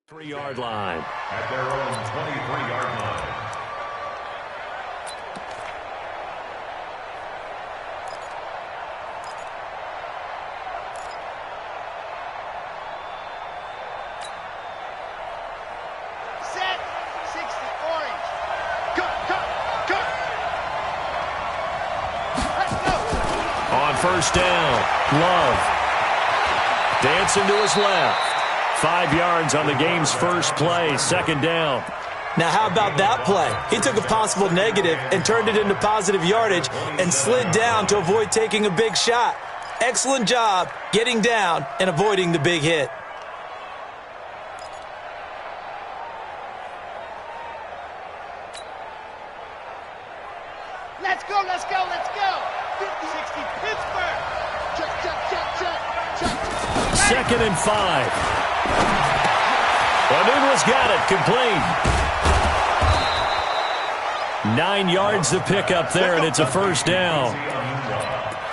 3-yard line. At their own 23-yard line. Set. 60 orange. Go, go, go. Let's go. On first down, Love. Dancing to his left. 5 yards on the game's first play, second down. Now, how about that play? He took a possible negative and turned it into positive yardage and slid down to avoid taking a big shot. Excellent job getting down and avoiding the big hit. Let's go, let's go, let's go. 50-60 Pittsburgh. Check, check, check, check, check. Second and 5. Nunez got it, complete. 9 yards to pick up there, and it's a first down.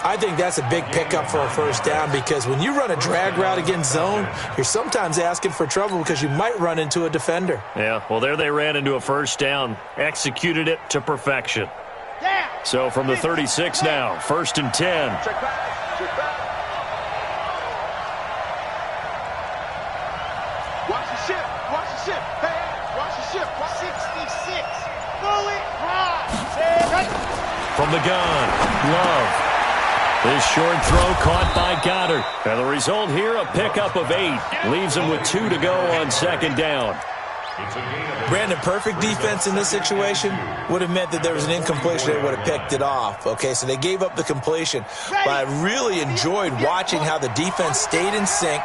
I think that's a big pickup for a first down because when you run a drag route against zone, you're sometimes asking for trouble because you might run into a defender. Yeah, well, there they ran into a first down, executed it to perfection. So from the 36 now, first and 10. Check back, check back. Watch the ship, hey, watch the ship. 66, fully right. From the gun, Love. This short throw caught by Goddard. And the result here, a pickup of 8. Leaves him with 2 to go on second down. Brandon, perfect defense in this situation would have meant that there was an incompletion. They would have picked it off. Okay, so they gave up the completion. But I really enjoyed watching how the defense stayed in sync,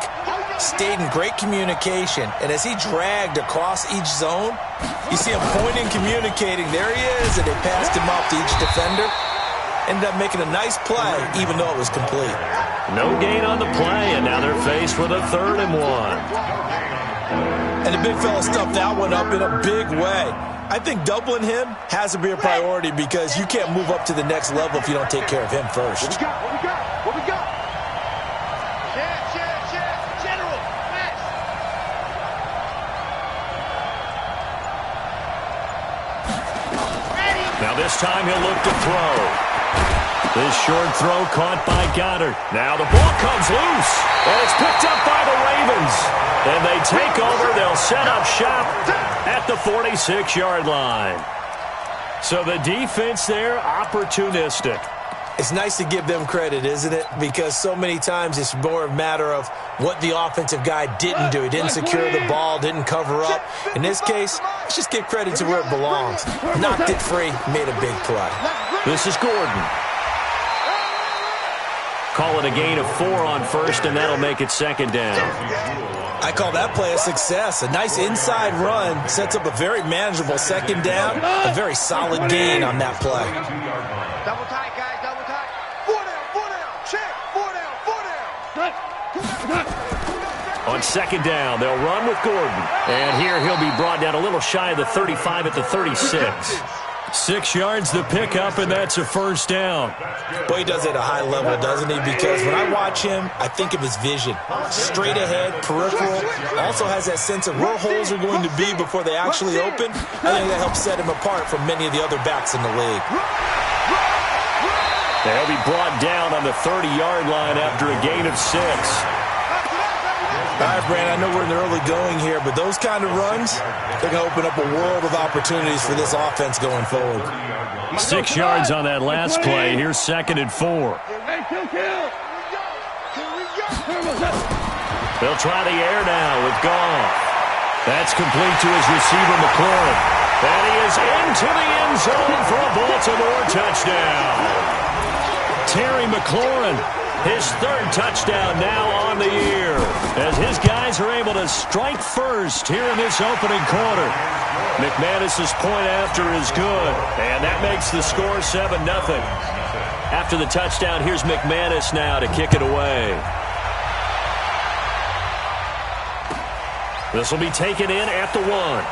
stayed in great communication. And as he dragged across each zone, you see him pointing, communicating. There he is, and they passed him off to each defender. Ended up making a nice play, even though it was complete. No gain on the play, and now they're faced with a 3rd and 1. And the big fella stuffed that one up in a big way. I think doubling him has to be a priority because you can't move up to the next level if you don't take care of him first. What we got? What we got? What we got? Share. General, Max. Ready. Now this time he'll look to throw. This short throw caught by Goddard. Now the ball comes loose, and it's picked up by the Ravens. And they take over. They'll set up shop at the 46-yard line. So the defense there, opportunistic. It's nice to give them credit, isn't it? Because so many times it's more a matter of what the offensive guy didn't do. He didn't secure the ball, didn't cover up. In this case, let's just give credit to where it belongs. Knocked it free, made a big play. This is Gordon. Call it a gain of 4 on first, and that'll make it second down. I call that play a success. A nice inside run sets up a very manageable second down, a very solid gain on that play. Double tight, guys, double tight. 4 down, check. 4 down. On second down, they'll run with Gordon. And here he'll be brought down a little shy of the 35 at the 36. 6 yards to pick up, and that's a first down. Boy, he does it at a high level, doesn't he? Because when I watch him, I think of his vision. Straight ahead, peripheral. Also has that sense of where holes are going to be before they actually open. I think that helps set him apart from many of the other backs in the league. They'll be brought down on the 30-yard line after a gain of 6. All right, Brandon, I know we're in the early going here, but those kind of runs, they're going to open up a world of opportunities for this offense going forward. 6 yards on that last play. Here's second and 4. They'll try the air now with Goff. That's complete to his receiver, McLaurin. And he is into the end zone for a Baltimore touchdown. Terry McLaurin, his 3rd touchdown now on the year, as his guys are able to strike first here in this opening quarter. McManus's point after is good, and that makes the score 7-0. After the touchdown, here's McManus now to kick it away. This will be taken in at the 1.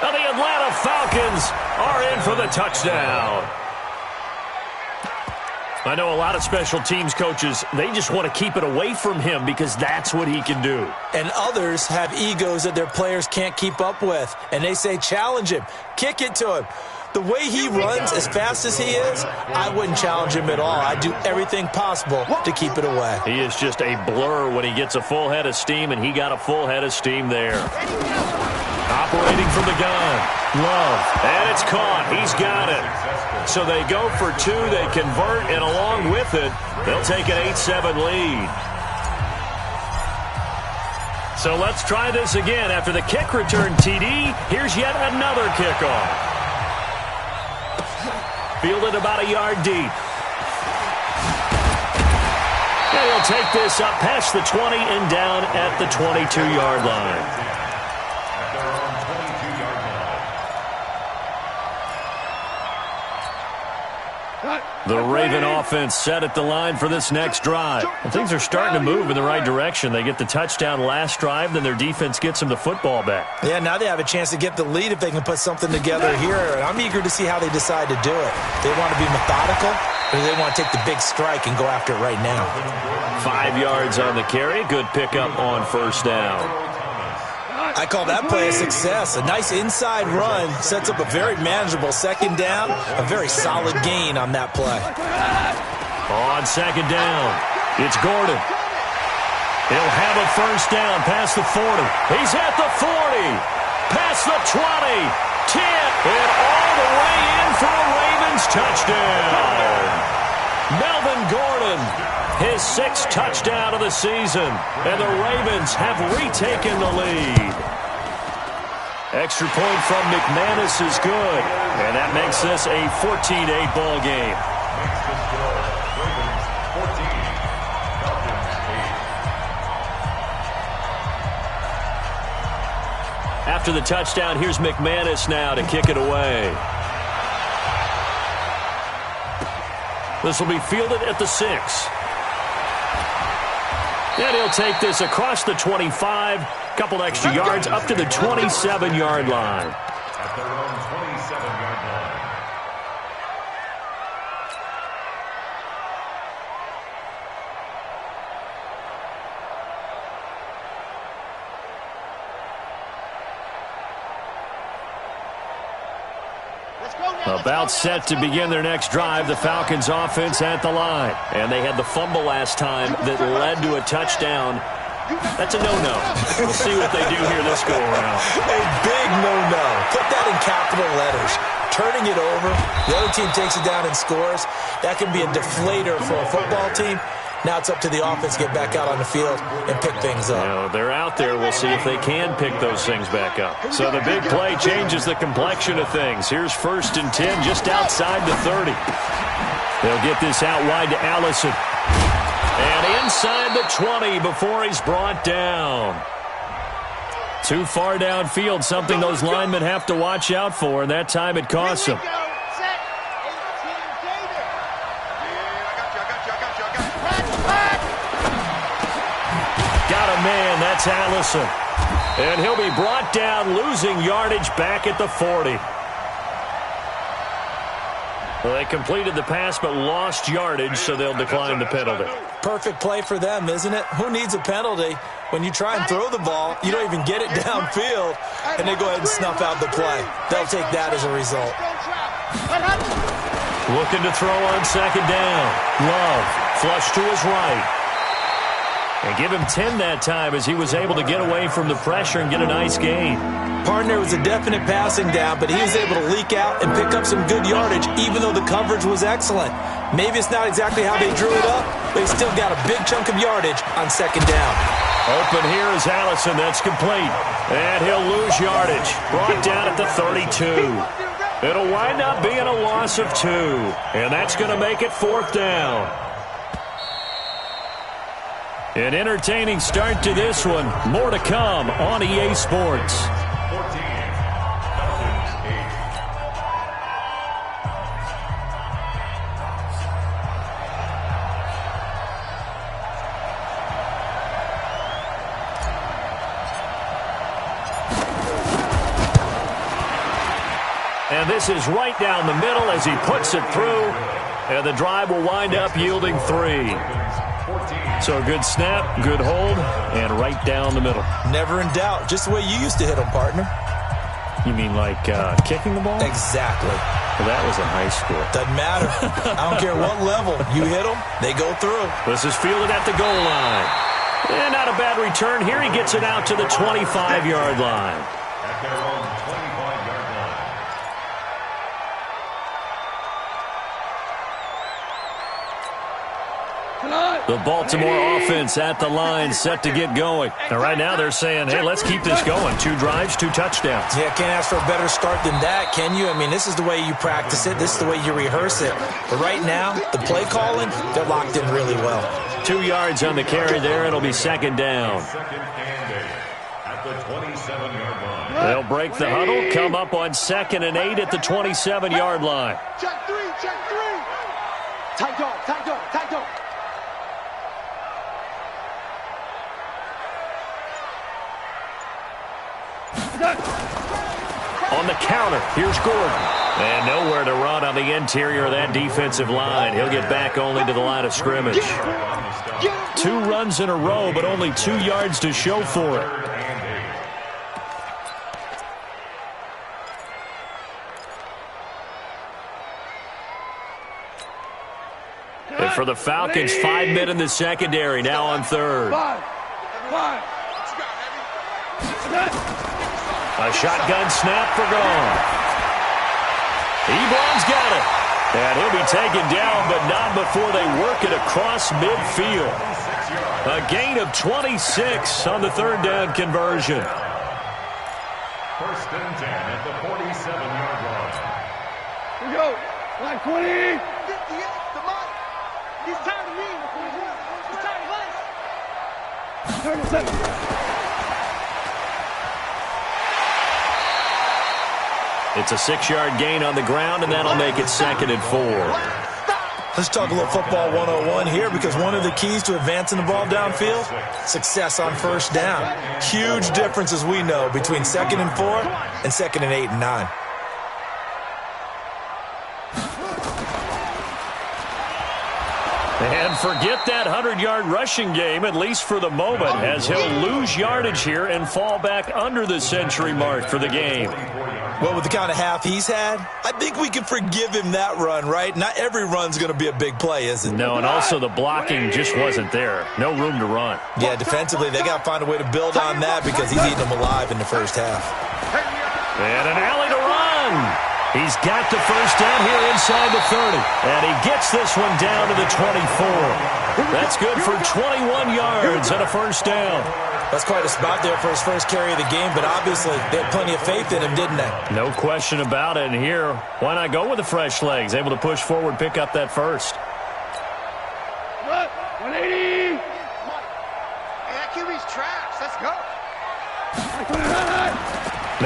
The Atlanta Falcons are in for the touchdown. I know a lot of special teams coaches, they just want to keep it away from him because that's what he can do. And others have egos that their players can't keep up with. And they say, challenge him, kick it to him. The way he runs as fast as he is, I wouldn't challenge him at all. I'd do everything possible to keep it away. He is just a blur when he gets a full head of steam, and he got a full head of steam there. Operating from the gun. Love. And it's caught. He's got it. So they go for two. They convert, and along with it, they'll take an 8-7 lead. So let's try this again. After the kick return TD, here's yet another kickoff. Fielded about a yard deep. And he'll take this up past the 20 and down at the 22-yard line. The Raven offense set at the line for this next drive. And things are starting to move in the right direction. They get the touchdown last drive, then their defense gets them the football back. Yeah, now they have a chance to get the lead if they can put something together here. And I'm eager to see how they decide to do it. They want to be methodical, or do they want to take the big strike and go after it right now? 5 yards on the carry. Good pickup on first down. I call that play a success. A nice inside run sets up a very manageable second down. A very solid gain on that play. On second down, it's Gordon. He'll have a first down past the 40. He's at the 40. Past the 20. 10. And all the way in for a Ravens touchdown. Melvin Gordon, his 6th touchdown of the season. And the Ravens have retaken the lead. Extra point from McManus is good. And that makes this a 14-8 ball game. After the touchdown, here's McManus now to kick it away. This will be fielded at the 6. And he'll take this across the 25, couple extra yards up to the 27-yard line. At their own 27-yard line. About set to begin their next drive, the Falcons offense at the line. And they had the fumble last time that led to a touchdown. That's a no-no. We'll see what they do here this go-around. A big no-no. Put that in capital letters. Turning it over, the other team takes it down and scores. That can be a deflator for a football team. Now it's up to the offense to get back out on the field and pick things up. Now, they're out there. We'll see if they can pick those things back up. So the big play changes the complexion of things. Here's 1st and 10 just outside the 30. They'll get this out wide to Allison. And inside the 20 before he's brought down. Too far downfield, something those linemen have to watch out for, and that time it costs them. Man, that's Allison. And he'll be brought down, losing yardage back at the 40. Well, they completed the pass but lost yardage, so they'll decline the penalty. Perfect play for them, isn't it? Who needs a penalty? When you try and throw the ball, you don't even get it downfield, and they go ahead and snuff out the play. They'll take that as a result. Looking to throw on second down. Love, flush to his right. And give him 10 that time as he was able to get away from the pressure and get a nice gain. Partner was a definite passing down, but he was able to leak out and pick up some good yardage, even though the coverage was excellent. Maybe it's not exactly how they drew it up, but he still got a big chunk of yardage on second down. Open here is Allison. That's complete. And he'll lose yardage. Brought down at the 32. It'll wind up being a loss of 2. And that's going to make it 4th down. An entertaining start to this one. More to come on EA Sports. 14, Falcons 8. And this is right down the middle as he puts it through. And the drive will wind up yielding 3. So a good snap, good hold, and right down the middle. Never in doubt. Just the way you used to hit them, partner. You mean like kicking the ball? Exactly. Well, that was in high school. Doesn't matter. I don't care what level. You hit them, they go through. This is fielded at the goal line. And not a bad return here. He gets it out to the 25-yard line. At their own 25-yard line. The Baltimore offense at the line, set to get going. And right now they're saying, hey, let's keep this going. 2 drives, 2 touchdowns. Yeah, can't ask for a better start than that, can you? I mean, this is the way you practice it. This is the way you rehearse it. But right now, the play calling, they're locked in really well. 2 yards on the carry there. It'll be second down. Second and 8 at the 27-yard line. They'll break the huddle, come up on 2nd and 8 at the 27-yard line. Check 3, check 3. Tight dog, tight dog, tight dog. On the counter, here's Gordon. And nowhere to run on the interior of that defensive line. He'll get back only to the line of scrimmage. 2 runs in a row, but only 2 yards to show for it. And for the Falcons, 5 men in the secondary, now on 3rd. A shotgun snap for Goff. Ebron's got it. And he'll be taken down, but not before they work it across midfield. A gain of 26 on the 3rd down conversion. 1st and 10 at the 47-yard line. Here we go. Line 20. 58, come on. He's tired of me. He's tired of us. 37. It's a 6-yard gain on the ground, and that'll make it 2nd and 4. Let's talk a little football 101 here, because one of the keys to advancing the ball downfield, success on 1st down. Huge difference, as we know, between 2nd and 4 and 2nd and 8 and 9. And forget that 100-yard rushing game, at least for the moment, as he'll lose yardage here and fall back under the century mark for the game. Well, with the kind of half he's had, I think we can forgive him that run, right? Not every run's going to be a big play, is it? No, and also the blocking just wasn't there. No room to run. Yeah, defensively, they got to find a way to build on that, because he's eating them alive in the 1st half. And an alley to run. He's got the 1st down here inside the 30. And he gets this one down to the 24. That's good for 21 yards and a 1st down. That's quite a spot there for his first carry of the game, but obviously they had plenty of faith in him, didn't they? No question about it. And here, why not go with the fresh legs? Able to push forward, pick up that 1st. 180. Hey, that QB's trash. Let's go.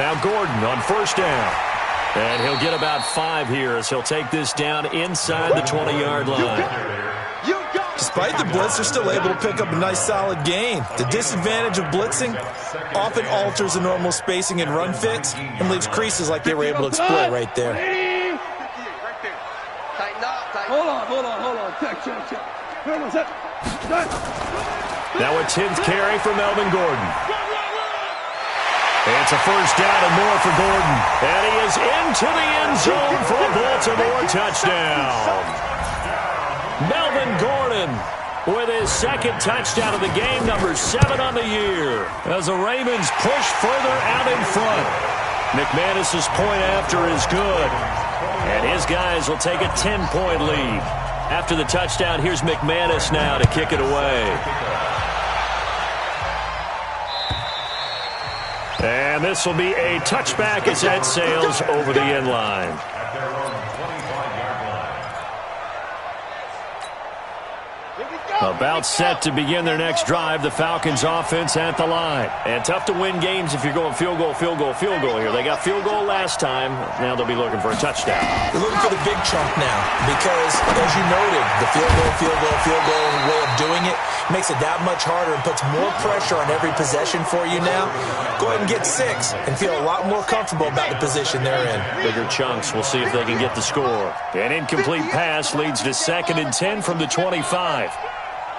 Now Gordon on 1st down. And he'll get about 5 here as he'll take this down inside the 20-yard line. Despite the blitz, they're still able to pick up a nice solid gain. The disadvantage of blitzing often alters the normal spacing and run fits and leaves creases like they were able to exploit right there. Hold on. Check. Now a 10th carry for Melvin Gordon. It's a 1st down and more for Gordon. And he is into the end zone for a Baltimore touchdown. Melvin Gordon with his 2nd touchdown of the game, number 7 on the year, as the Ravens push further out in front. McManus's point after is good, and his guys will take a 10-point lead. After the touchdown, here's McManus now to kick it away. And this will be a touchback as that sails over the end line. At their own 25-yard line. About set to begin their next drive, the Falcons offense at the line. And tough to win games if you're going field goal, field goal, field goal here. They got field goal last time. Now they'll be looking for a touchdown. They're looking for the big chunk now because, as you noted, the field goal way of doing it makes it that much harder and puts more pressure on every possession for you now. Go ahead and get 6 and feel a lot more comfortable about the position they're in. Bigger chunks. We'll see if they can get the score. An incomplete pass leads to 2nd and 10 from the 25.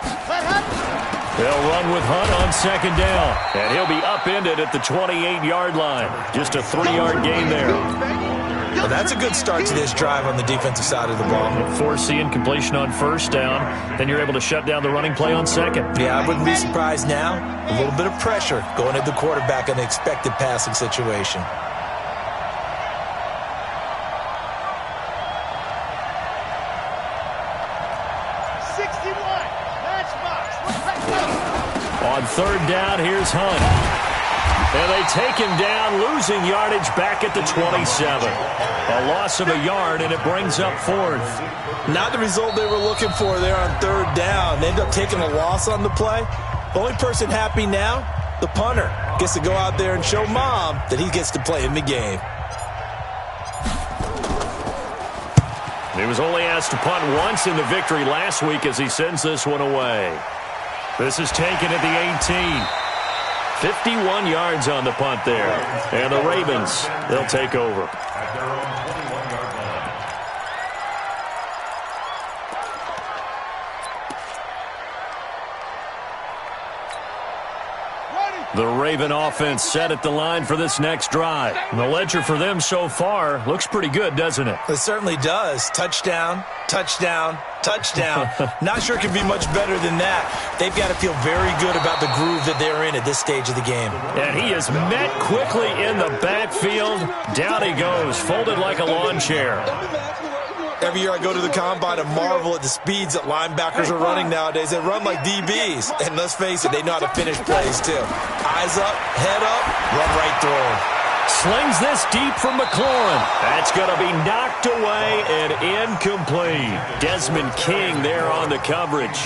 They'll run with Hunt on 2nd down, and he'll be upended at the 28-yard line. Just a 3-yard gain there. Well, that's a good start to this drive on the defensive side of the ball. Force the incompletion on 1st down, then you're able to shut down the running play on 2nd. Yeah, I wouldn't be surprised now. A little bit of pressure going at the quarterback in the expected passing situation. On 3rd down, here's Hunt. And they take him down, losing yardage back at the 27. A loss of a yard, and it brings up 4th. Not the result they were looking for there on 3rd down. They end up taking a loss on the play. The only person happy now, the punter, gets to go out there and show Mom that he gets to play in the game. He was only asked to punt once in the victory last week as he sends this one away. This is taken at the 18. 51 yards on the punt there. And the Ravens, they'll take over. At their own 21-yard line. The Raven offense set at the line for this next drive. And the ledger for them so far looks pretty good, doesn't it? It certainly does. Touchdown, touchdown, touchdown. Not sure it could be much better than that. They've got to feel very good about the groove that they're in at this stage of the game. And he is met quickly in the backfield. Down he goes, folded like a lawn chair. Every year I go to the combine and marvel at the speeds that linebackers are running nowadays. They run like DBs. And let's face it, they know how to finish plays too. Eyes up, head up, run right through them. Slings this deep from McLaurin. That's going to be knocked away and incomplete. Desmond King there on the coverage.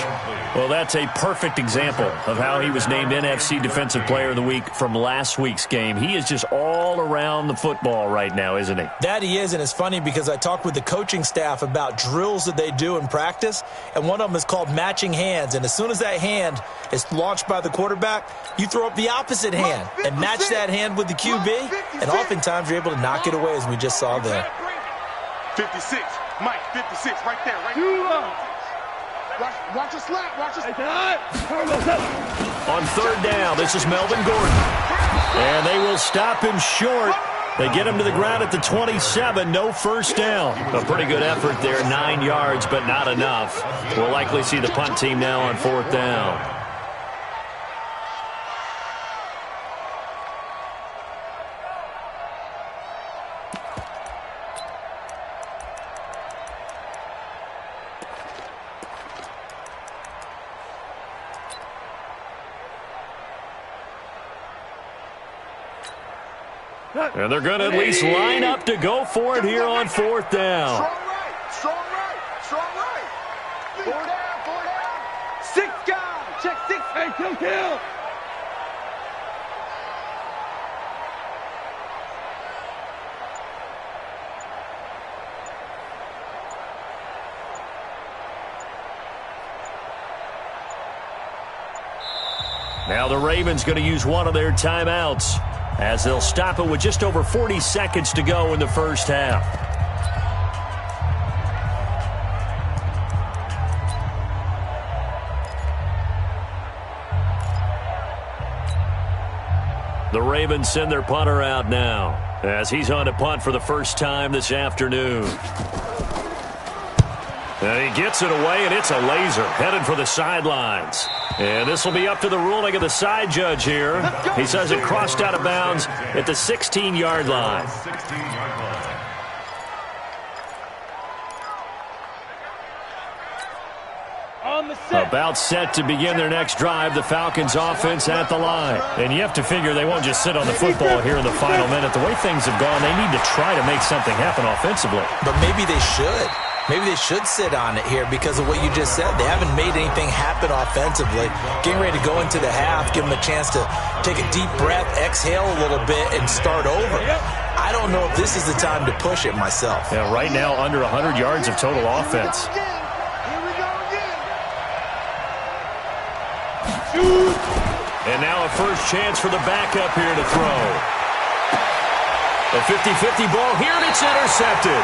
Well, that's a perfect example of how he was named NFC Defensive Player of the Week from last week's game. He is just all around the football right now, isn't he? That he is, and it's funny because I talked with the coaching staff about drills that they do in practice, and one of them is called matching hands. And as soon as that hand is launched by the quarterback, you throw up the opposite hand and match that hand with the QB, and oftentimes you're able to knock it away, as we just saw there. 56, Mike, 56, right there, right there. Watch your slap, watch your slap. On 3rd down, this is Melvin Gordon. And they will stop him short. They get him to the ground at the 27, no 1st down. A pretty good effort there, 9 yards, but not enough. We'll likely see the punt team now on 4th down. And they're going to at least line up to go for it here on 4th down. Strong right, strong right. 4 down. 6 guys, check 6. Hey, kill. Now the Ravens going to use one of their timeouts, as they'll stop it with just over 40 seconds to go in the 1st half. The Ravens send their punter out now, as he's on to punt for the first time this afternoon. And he gets it away, and it's a laser headed for the sidelines. And this will be up to the ruling of the side judge here. He says it crossed out of bounds at the 16-yard line. About set to begin their next drive, the Falcons offense at the line. And you have to figure they won't just sit on the football here in the final minute. The way things have gone, they need to try to make something happen offensively. But maybe they should. Maybe they should sit on it here because of what you just said. They haven't made anything happen offensively. Getting ready to go into the half, give them a chance to take a deep breath, exhale a little bit, and start over. I don't know if this is the time to push it myself. Yeah, right now under 100 yards of total offense. And now a first chance for the backup here to throw. A 50-50 ball here, and it's intercepted.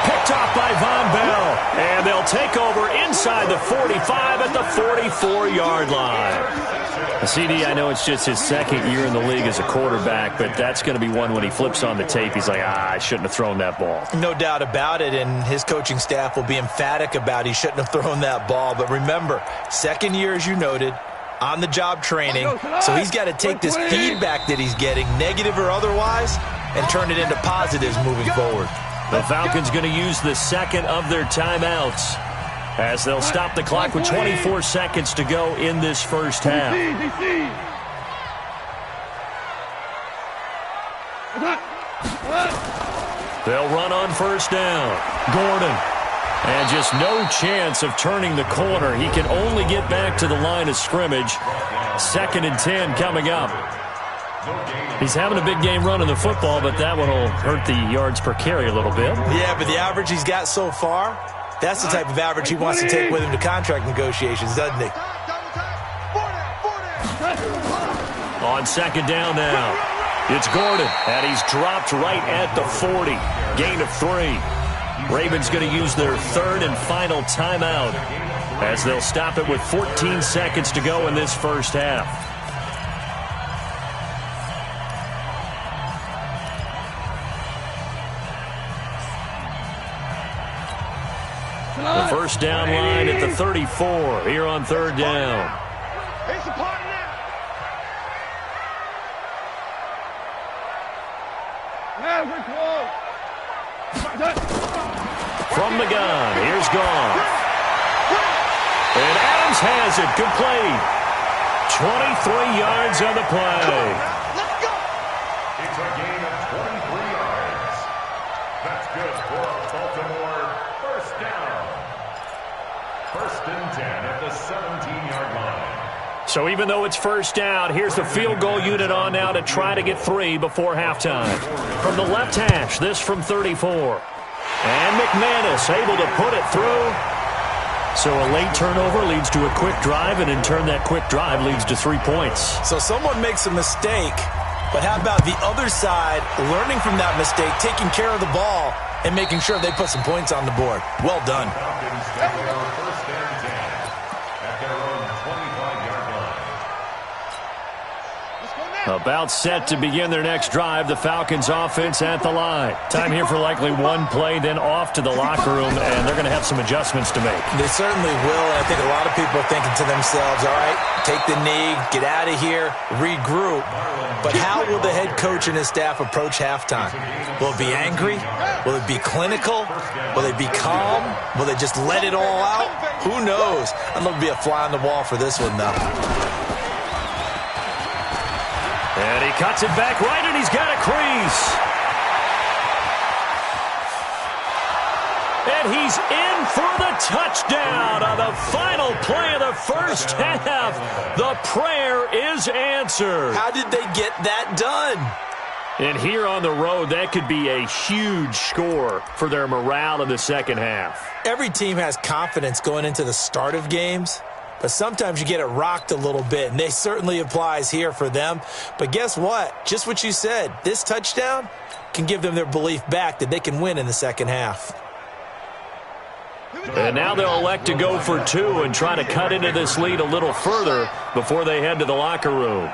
Picked off by Von Bell. And they'll take over inside the 45 at the 44-yard line. CD, I know it's just his second year in the league as a quarterback, but that's going to be one when he flips on the tape. He's like, I shouldn't have thrown that ball. No doubt about it, and his coaching staff will be emphatic about he shouldn't have thrown that ball. But remember, second year, as you noted, on-the-job training, so he's got to take this feedback that he's getting, negative or otherwise, and turn it into positives moving forward. The Falcons going to use the second of their timeouts as they'll stop the clock with 24 seconds to go in this first half. They'll run on first down. Gordon. And just no chance of turning the corner. He can only get back to the line of scrimmage. 2nd and 10 coming up. He's having a big game running the football, but that one will hurt the yards per carry a little bit. Yeah, but the average he's got so far, that's the type of average he wants to take with him to contract negotiations, doesn't he? On 2nd down now, it's Gordon, and he's dropped right at the 40. Gain of 3. Ravens going to use their 3rd and final timeout as they'll stop it with 14 seconds to go in this first half. The first down line at the 34 here on 3rd down. From the gun, here's Goff. And Adams has it complete. 23 yards on the play. It's a gain of 23 yards. That's good for Baltimore. First down. 1st and 10 at the 17-yard line. So even though it's first down, here's the field goal unit on now to try to get 3 before halftime. From the left hash, this from 34. And McManus able to put it through. So a late turnover leads to a quick drive, and in turn that quick drive leads to 3 points. So someone makes a mistake, but how about the other side learning from that mistake, taking care of the ball, and making sure they put some points on the board? Well done. Falcons take over 1st and 10 at their own 25-yard line. About set to begin their next drive, the Falcons offense at the line. Time here for likely one play, then off to the locker room, and they're going to have some adjustments to make. They certainly will, and I think a lot of people are thinking to themselves, all right, take the knee, get out of here, regroup. But how will the head coach and his staff approach halftime? Will it be angry? Will it be clinical? Will they be calm? Will they just let it all out? Who knows? I'd love to be a fly on the wall for this one, though. And he cuts it back right, and he's got a crease. And he's in for the touchdown on the final play of the first half. The prayer is answered. How did they get that done? And here on the road, that could be a huge score for their morale in the second half. Every team has confidence going into the start of games, but sometimes you get it rocked a little bit, and they certainly applies here for them. But guess what? Just what you said, this touchdown can give them their belief back that they can win in the second half. And now they'll elect to go for 2 and try to cut into this lead a little further before they head to the locker room.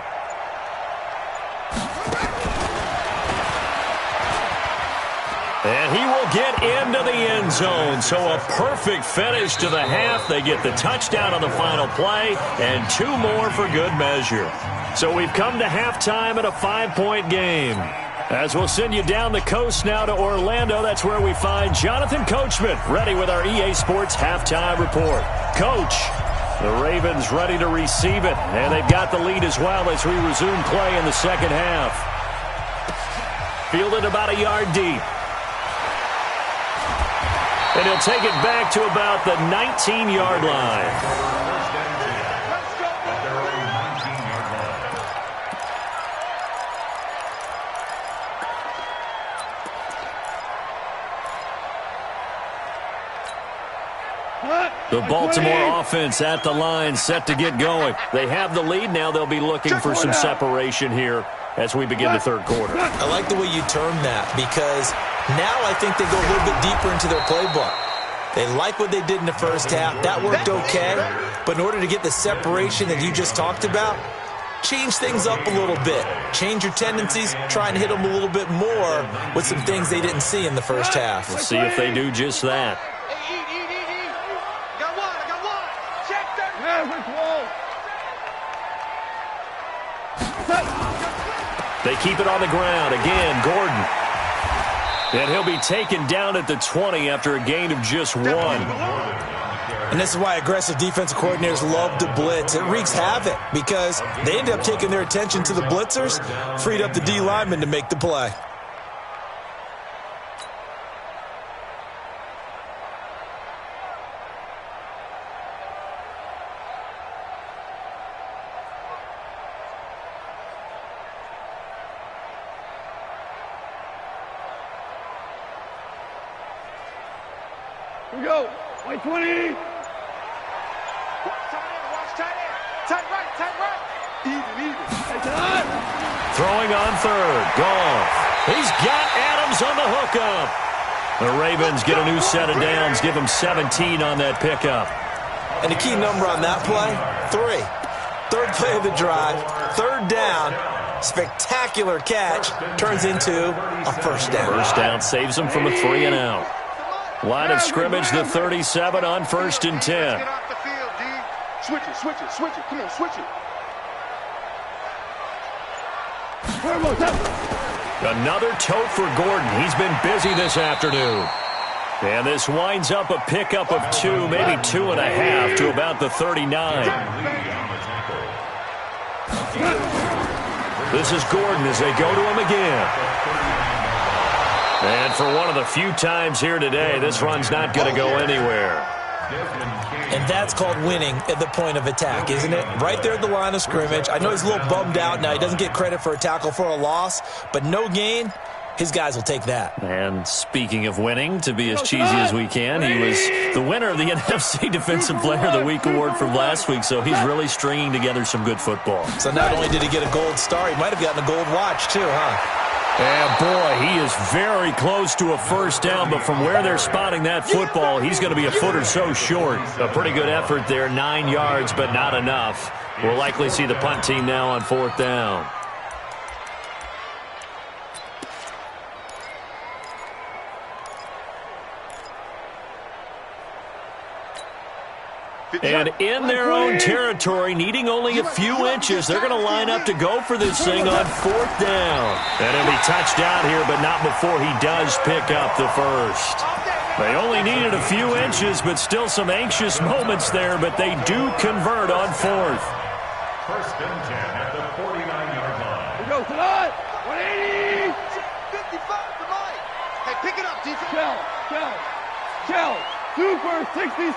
And he will get into the end zone. So a perfect finish to the half. They get the touchdown on the final play and 2 more for good measure. So we've come to halftime at a 5-point game. As we'll send you down the coast now to Orlando, that's where we find Jonathan Coachman ready with our EA Sports halftime report. Coach, the Ravens ready to receive it, and they've got the lead as well as we resume play in the second half. Fielded about a yard deep. And he'll take it back to about the 19-yard line. First and 10 at their own 19-yard line. The Baltimore offense at the line, set to get going. They have the lead now. They'll be looking for some separation here as we begin the third quarter. I like the way you term that, because now I think they go a little bit deeper into their playbook. They like what they did in the first half. That worked okay. But in order to get the separation that you just talked about, change things up a little bit. Change your tendencies. Try and hit them a little bit more with some things they didn't see in the first half. We'll see if they do just that. They keep it on the ground. Again, Gordon. And he'll be taken down at the 20 after a gain of just 1. And this is why aggressive defensive coordinators love to blitz. It wreaks havoc because they end up taking their attention to the blitzers, freed up the D lineman to make the play. Here we go. White 20. Watch tight end. Tight right. Even. Throwing on third. Goff. He's got Adams on the hookup. The Ravens get a new set of downs. Give them 17 on that pickup. And the key number on that play, 3. Third play of the drive. Third down. Spectacular catch. Turns into a first down. First down saves them from a 3 and out. Line of scrimmage, the 37 on 1st and 10. Get off the field, D. Switch it. Come on, switch it. Another tote for Gordon. He's been busy this afternoon. And this winds up a pickup of 2, maybe 2.5 to about the 39. This is Gordon as they go to him again. And for one of the few times here today, this run's not going to go anywhere. And that's called winning at the point of attack, isn't it? Right there at the line of scrimmage. I know he's a little bummed out now. He doesn't get credit for a tackle for a loss, but no gain, his guys will take that. And speaking of winning, to be as cheesy as we can, he was the winner of the NFC Defensive Player of the Week award from last week, so he's really stringing together some good football. So not only did he get a gold star, he might have gotten a gold watch too, huh? And boy, he is very close to a first down, but from where they're spotting that football, he's going to be a foot or so short. A pretty good effort there, 9 yards, but not enough. We'll likely see the punt team now on 4th down. And in their own territory, needing only a few inches, they're going to line up to go for this thing on 4th down. And he'll be touched down here, but not before he does pick up the first. They only needed a few inches, but still some anxious moments there, but they do convert on 4th. 1st and 10 at the 49-yard line. Here we go, tonight. 180. 55 to Mike. Hey, pick it up, defense. Shell. Super 66.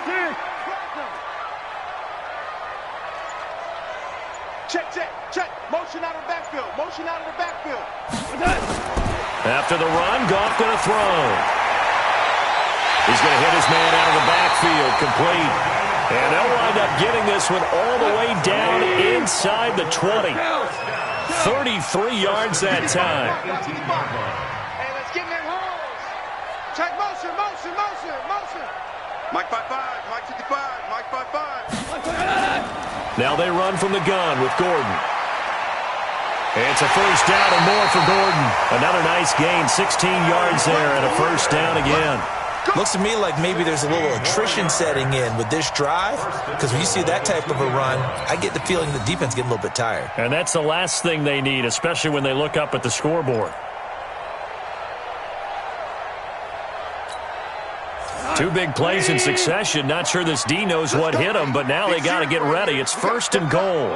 Check. Motion out of the backfield. After the run, Goff going to throw. He's going to hit his man out of the backfield, complete. And they'll wind up getting this one all the way down inside the 20. 33 yards that time. Hey, let's get in them holes. Check motion. Mike 5-5, Mike 55, Mike 5-5. Now they run from the gun with Gordon. It's a first down and more for Gordon. Another nice gain, 16 yards there, and a first down again. Looks to me like maybe there's a little attrition setting in with this drive, because when you see that type of a run, I get the feeling the defense getting a little bit tired. And that's the last thing they need, especially when they look up at the scoreboard. 2 big plays in succession. Not sure this D knows what hit him, but now they got to get ready. It's 1st and goal.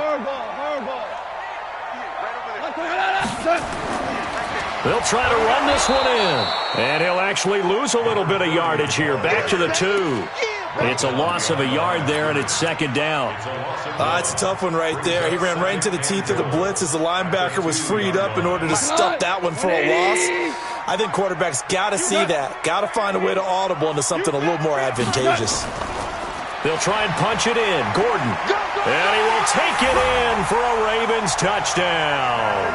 They'll try to run this one in. And he'll actually lose a little bit of yardage here. Back to the 2. It's a loss of a yard there, and it's second down. It's a tough one right there. He ran right into the teeth of the blitz as the linebacker was freed up in order to stuff that one for a loss. I think quarterbacks got to see that. Got to find a way to audible into something a little more advantageous. They'll try and punch it in. Gordon. And he will take it in for a Ravens touchdown.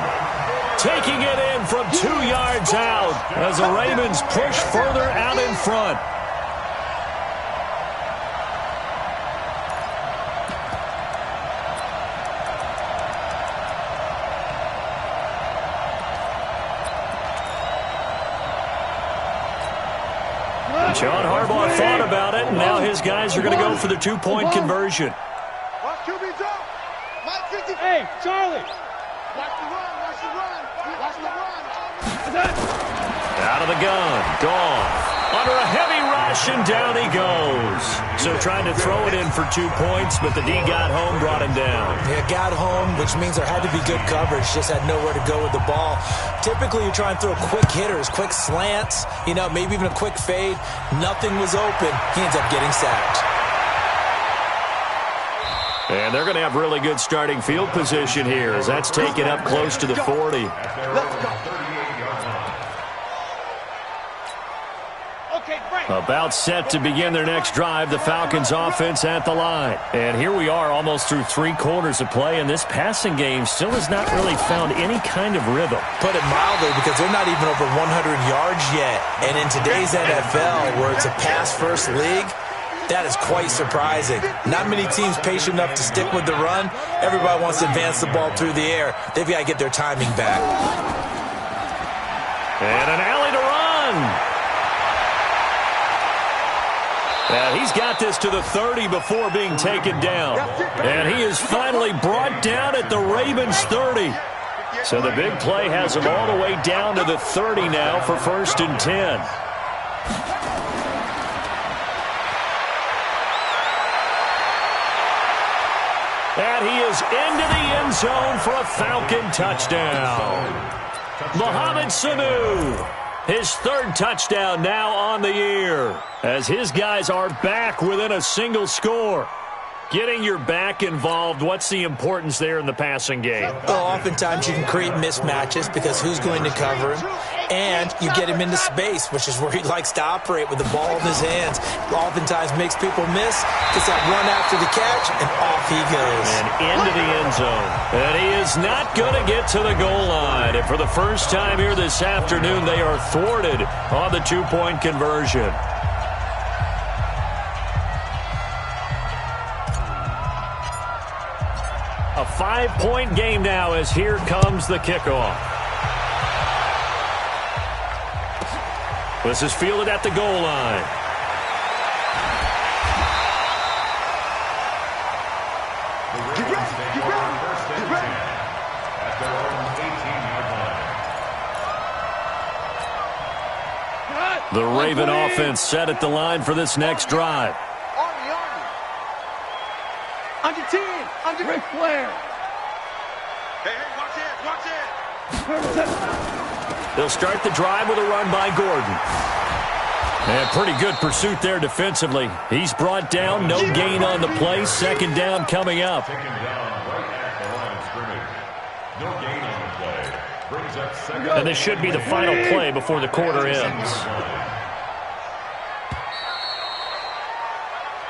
Taking it in from 2 yards out as the Ravens push further out in front. John Harbaugh thought about it, and now his guys are going to go for the 2-point conversion. Watch QB drop. Mike 50. Hey, Charlie. Watch the run. Watch the run. Watch the run. Out of the gun. Goff. Under a heavy rush, and down he goes. So trying to throw it in for 2 points, but the D got home, brought him down. Yeah, got home, which means there had to be good coverage. Just had nowhere to go with the ball. Typically, you try and throw quick hitters, quick slants, maybe even a quick fade. Nothing was open. He ends up getting sacked. And they're going to have really good starting field position here as that's taken up close to the 40. About set to begin their next drive, the Falcons offense at the line. And here we are almost through 3 quarters of play, and this passing game still has not really found any kind of rhythm. Put it mildly, because they're not even over 100 yards yet. And in today's NFL, where it's a pass-first league, that is quite surprising. Not many teams patient enough to stick with the run. Everybody wants to advance the ball through the air. They've got to get their timing back. And an alley to run. And he's got this to the 30 before being taken down. And he is finally brought down at the Ravens 30. So the big play has him all the way down to the 30 now for 1st and 10. And he is into the end zone for a Falcon touchdown. Mohamed Sanu. His 3rd touchdown now on the year as his guys are back within a single score. Getting your back involved, what's the importance there in the passing game? Well, oftentimes you can create mismatches because who's going to cover him? And you get him into space, which is where he likes to operate with the ball in his hands. Oftentimes makes people miss, gets that run after the catch, and off he goes. And into the end zone. And he is not going to get to the goal line. And for the first time here this afternoon, they are thwarted on the 2-point conversion. A 5-point game now as here comes the kickoff. This is fielded at the goal line. The Raven offense set at the line for this next drive. Under 10. Under Ric Flair. Hey, watch it. They'll start the drive with a run by Gordon. And pretty good pursuit there defensively. He's brought down, no gain on the play. 2nd down coming up. Taken down right at the line of scrimmage. No gain on the play. Brings up 2nd. And this should be the final play before the quarter ends.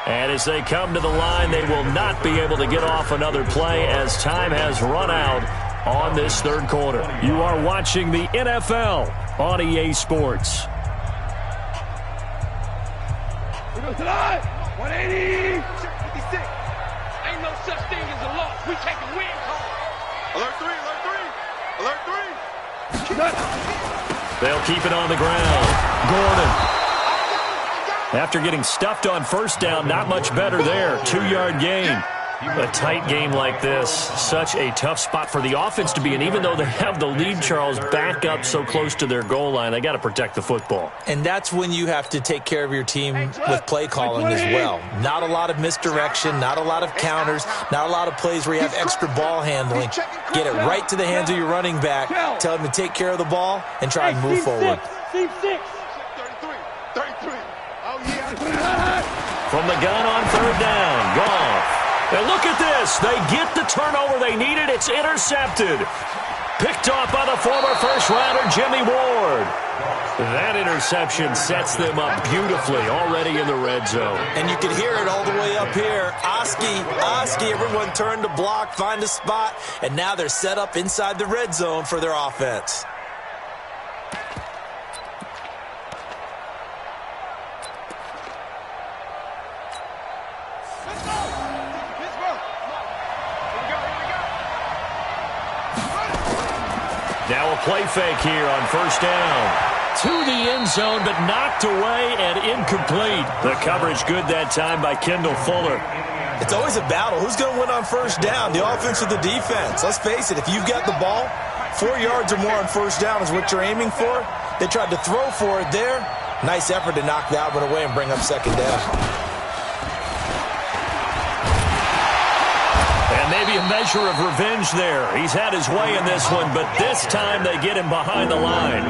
And as they come to the line, they will not be able to get off another play as time has run out on this 3rd quarter. You are watching the NFL on EA Sports. We go tonight. 180. 56. Ain't no such thing as a loss. We take a win call. Alert 3. Alert 3. Alert 3. They'll keep it on the ground. Gordon. After getting stuffed on 1st down, not much better there. 2-yard gain. A tight game like this, such a tough spot for the offense to be in. Even though they have the lead, Charles, back up so close to their goal line, they got to protect the football. And that's when you have to take care of your team with play calling as well. Not a lot of misdirection, not a lot of counters, not a lot of plays where you have extra ball handling. Get it right to the hands of your running back, tell him to take care of the ball, and try and move forward. Team 6. 33. Oh, yeah. From the gun on third down, Goff. And look at this. They get the turnover they needed. It's intercepted. Picked off by the former first-rounder, Jimmy Ward. That interception sets them up beautifully already in the red zone. And you can hear it all the way up here. Oski, everyone turned to block, find a spot, and now they're set up inside the red zone for their offense. Now a play fake here on first down. To the end zone, but knocked away and incomplete. The coverage good that time by Kendall Fuller. It's always a battle. Who's going to win on first down, the offense or the defense? Let's face it, if you've got the ball, 4 yards or more on first down is what you're aiming for. They tried to throw for it there. Nice effort to knock that one away and bring up second down. Maybe a measure of revenge there. He's had his way in this one, but this time they get him behind the line.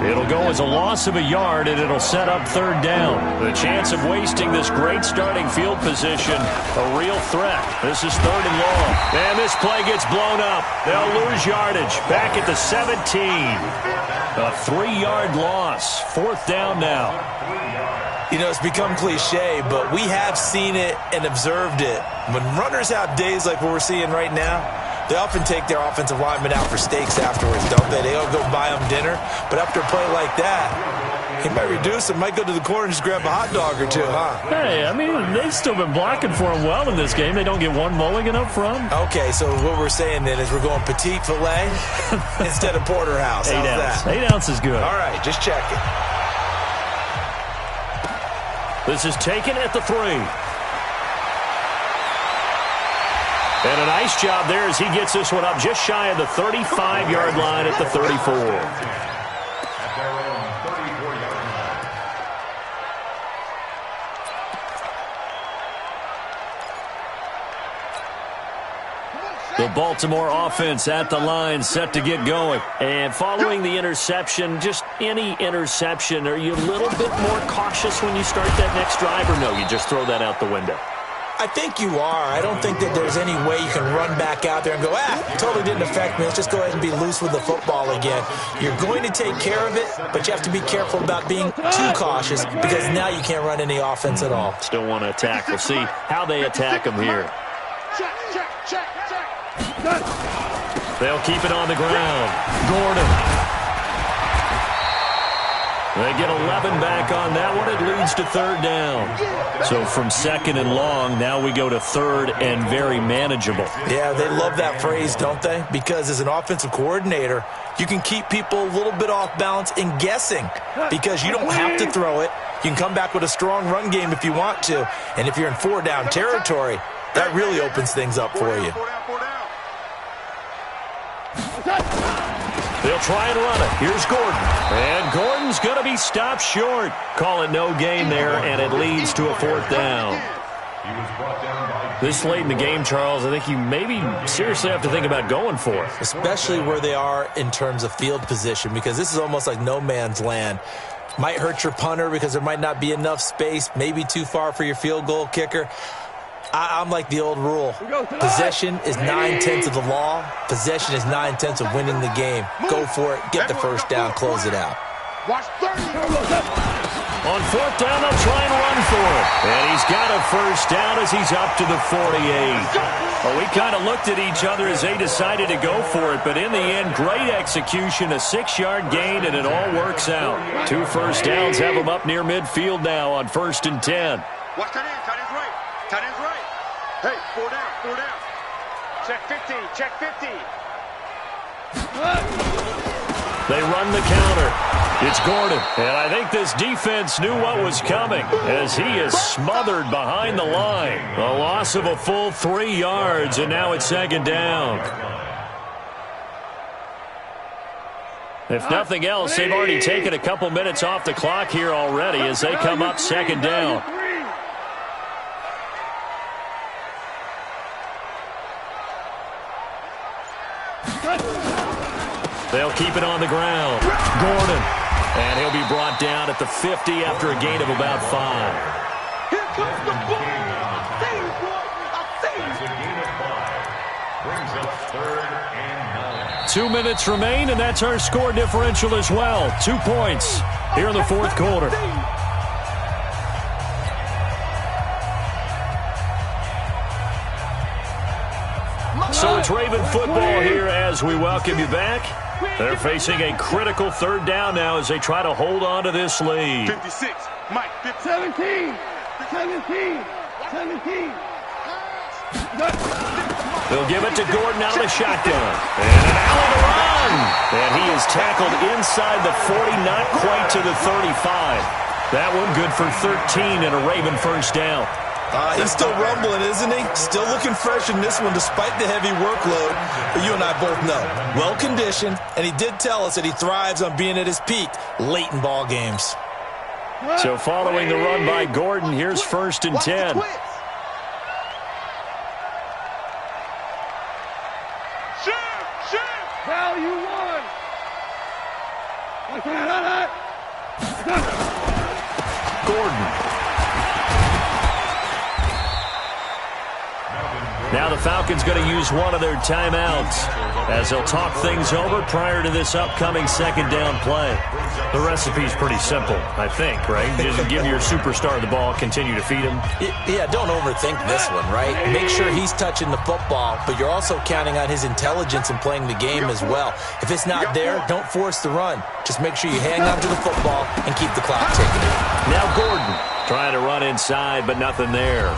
It'll go as a loss of a yard, and it'll set up third down. The chance of wasting this great starting field position, a real threat. This is third and long. And this play gets blown up. They'll lose yardage. Back at the 17. A 3-yard loss. Fourth down now. You know, it's become cliche, but we have seen it and observed it. When runners have days like what we're seeing right now, they often take their offensive linemen out for steaks afterwards, don't they? They all go buy them dinner. But after a play like that, he might reduce and might go to the corner and just grab a hot dog or two, huh? Hey, I mean, they've still been blocking for him well in this game. They don't get one mulligan up front. Okay, so what we're saying then is we're going petite filet instead of porterhouse. 8 How's ounce. that? 8 ounce is good. All right, just checking. This is taken at the 3. And a nice job there as he gets this one up just shy of the 35-yard line at the 34. At their own 34-yard line. The Baltimore offense at the line, set to get going. And following the interception, just any interception, are you a little bit more cautious when you start that next drive, or no, you just throw that out the window? I think you are. I don't think that there's any way you can run back out there and go, totally didn't affect me. Let's just go ahead and be loose with the football again. You're going to take care of it, but you have to be careful about being too cautious because now you can't run any offense at all. Still want to attack. We'll see how they attack him here. Check. They'll keep it on the ground. Gordon. They get 11 back on that one. It leads to third down. So from second and long, now we go to third and very manageable. Yeah, they love that phrase, don't they? Because as an offensive coordinator, you can keep people a little bit off balance and guessing because you don't have to throw it. You can come back with a strong run game if you want to. And if you're in 4-down territory, that really opens things up for you. They'll try and run it. Here's Gordon. And Gordon's going to be stopped short. Call it no gain there, and it leads to a fourth down. This late in the game, Charles, I think you maybe seriously have to think about going for it. Especially where they are in terms of field position, because this is almost like no man's land. Might hurt your punter because there might not be enough space, maybe too far for your field goal kicker. I'm like the old rule. Possession is 9/10 of the law. Possession is 9/10 of winning the game. Go for it. Get the first down. Close it out. Watch 30. On fourth down, they'll try and run for it. And he's got a first down as he's up to the 48. Well, we kind of looked at each other as they decided to go for it. But in the end, great execution, a 6-yard gain, and it all works out. 2 first downs have them up near midfield now on 1st and 10. Watch tight end. Tight end's right. Tight end's right. Hey, 4 down. Check 50. Check 50. They run the counter. It's Gordon. And I think this defense knew what was coming as he is smothered behind the line. A loss of a full 3 yards, and now it's second down. If nothing else, they've already taken a couple minutes off the clock here already as they come up second down. They'll keep it on the ground. Gordon. And he'll be brought down at the 50 after a gain of about 5. Here comes the ball. I say you, boy. I say you. That's a gain of 5. Brings up 3rd and 9. 2 minutes remain, and that's our score differential as well. 2 points here in the fourth quarter. So it's Raven football here as we welcome you back. They're facing a critical 3rd down now as they try to hold on to this lead. 56. Mike, 17. 17. 17. They'll give it to Gordon out of the shotgun. And an alley to run. And he is tackled inside the 40, not quite to the 35. That one good for 13 and a Raven first down. He's still rumbling, isn't he? Still looking fresh in this one despite the heavy workload. But you and I both know, well-conditioned, and he did tell us that he thrives on being at his peak late in ball games. So following the run by Gordon, here's 1st and 10. Value 1. Gordon. Now the Falcons going to use one of their timeouts as they'll talk things over prior to this upcoming second down play. The recipe's pretty simple, I think, right? Just give your superstar the ball, continue to feed him. Yeah, don't overthink this one, right? Make sure he's touching the football, but you're also counting on his intelligence in playing the game as well. If it's not there, don't force the run. Just make sure you hang on to the football and keep the clock ticking. Now Gordon trying to run inside, but nothing there.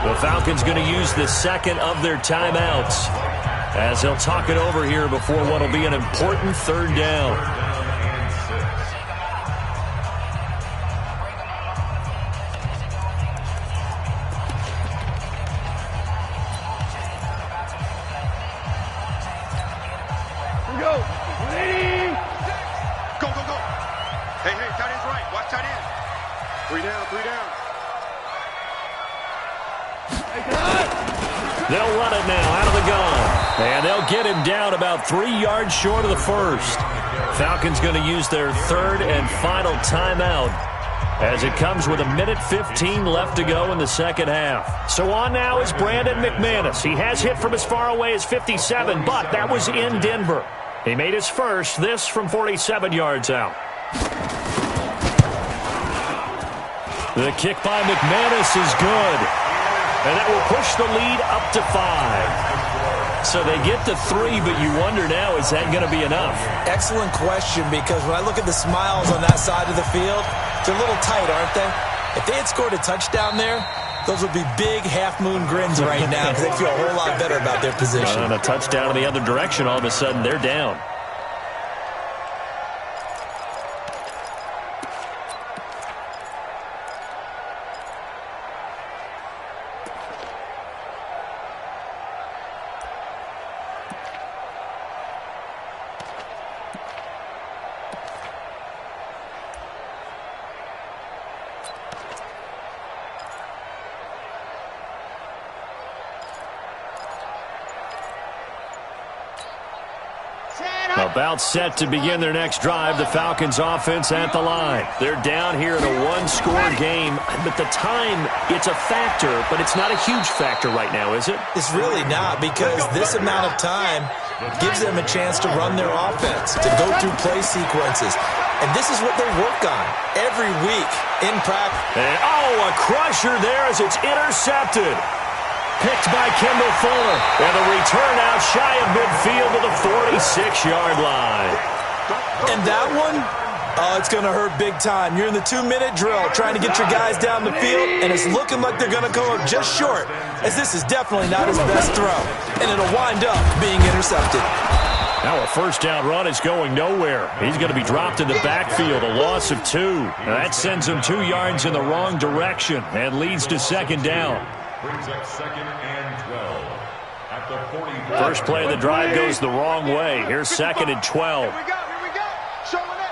The Falcons going to use the second of their timeouts as they'll talk it over here before what will be an important 3rd down. Here we go. 180. Go, go, go. Hey, tight end's right. Watch tight end. 3 down, 3 down. They'll run it now out of the gun. And they'll get him down about 3 yards short of the first. Falcons going to use their 3rd and final timeout as it comes with 1:15 left to go in the second half. So on now is Brandon McManus. He has hit from as far away as 57, but that was in Denver. He made his first, this from 47 yards out. The kick by McManus is good. And that will push the lead up to 5. So they get to 3, but you wonder now, is that going to be enough? Excellent question, because when I look at the smiles on that side of the field, they're a little tight, aren't they? If they had scored a touchdown there, those would be big half-moon grins right now because they feel a whole lot better about their position. And a touchdown in the other direction, all of a sudden they're down. About set to begin their next drive, the Falcons offense at the line. They're down here in a one-score game, but the time, it's a factor, but it's not a huge factor right now, is it? It's really not, because this amount of time gives them a chance to run their offense, to go through play sequences. And this is what they work on every week in practice. And, oh, a crusher there as it's intercepted. Picked by Kendall Fuller. And the return out shy of midfield to the 46-yard line. And that one, oh, it's going to hurt big time. You're in the 2-minute drill trying to get your guys down the field, and it's looking like they're going to come up just short, as this is definitely not his best throw. And it'll wind up being intercepted. Now a first down run is going nowhere. He's going to be dropped in the backfield, a loss of 2. Now that sends him 2 yards in the wrong direction and leads to second down. Brings up 2nd and 12 at the 40. First play of the drive goes the wrong way. Here's 2nd and 12. Here we go. Showing it.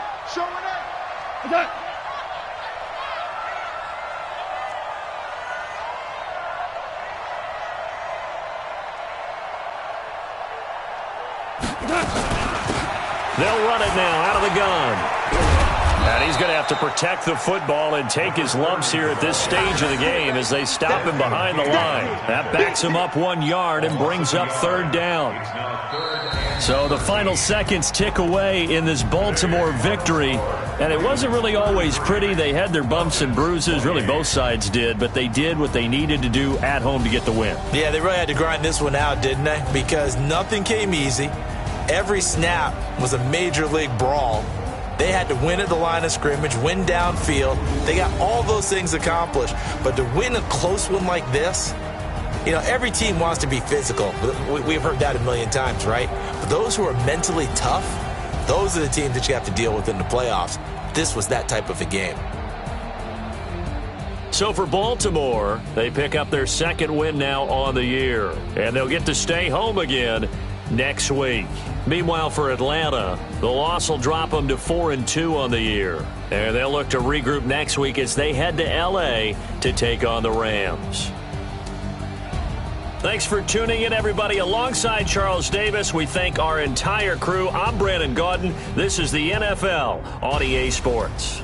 They'll run it now out of the gun. And he's going to have to protect the football and take his lumps here at this stage of the game as they stop him behind the line. That backs him up 1 yard and brings up 3rd down. So the final seconds tick away in this Baltimore victory. And it wasn't really always pretty. They had their bumps and bruises. Really, both sides did. But they did what they needed to do at home to get the win. Yeah, they really had to grind this one out, didn't they? Because nothing came easy. Every snap was a major league brawl. They had to win at the line of scrimmage, win downfield. They got all those things accomplished. But to win a close one like this, you know, every team wants to be physical. We've heard that a million times, right? But those who are mentally tough, those are the teams that you have to deal with in the playoffs. This was that type of a game. So for Baltimore, they pick up their 2nd win now on the year. And they'll get to stay home again next week. Meanwhile, for Atlanta, the loss will drop them to 4-2 on the year. And they'll look to regroup next week as they head to L.A. to take on the Rams. Thanks for tuning in, everybody. Alongside Charles Davis, we thank our entire crew. I'm Brandon Gaudin. This is the NFL on EA Sports.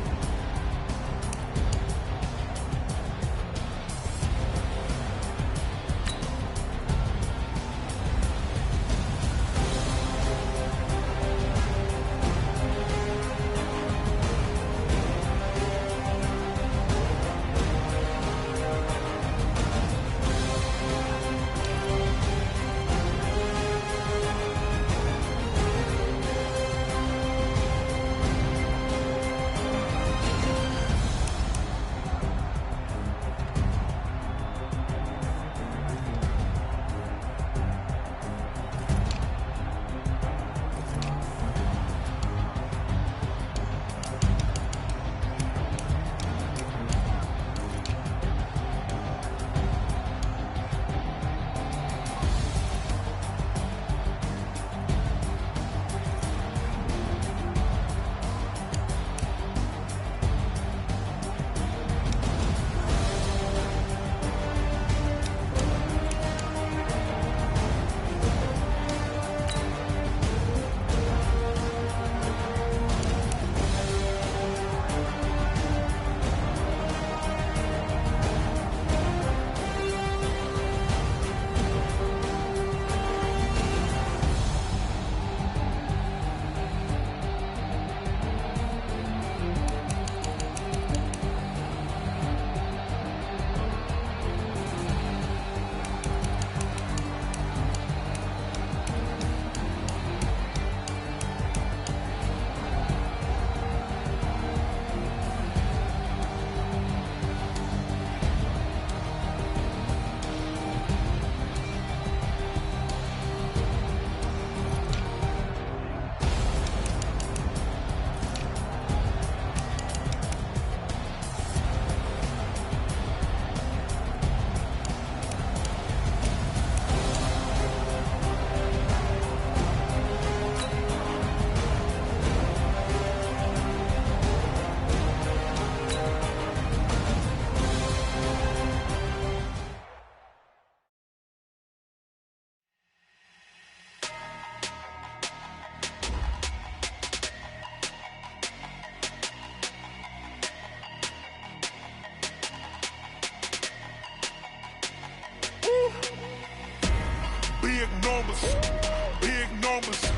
Big numbers.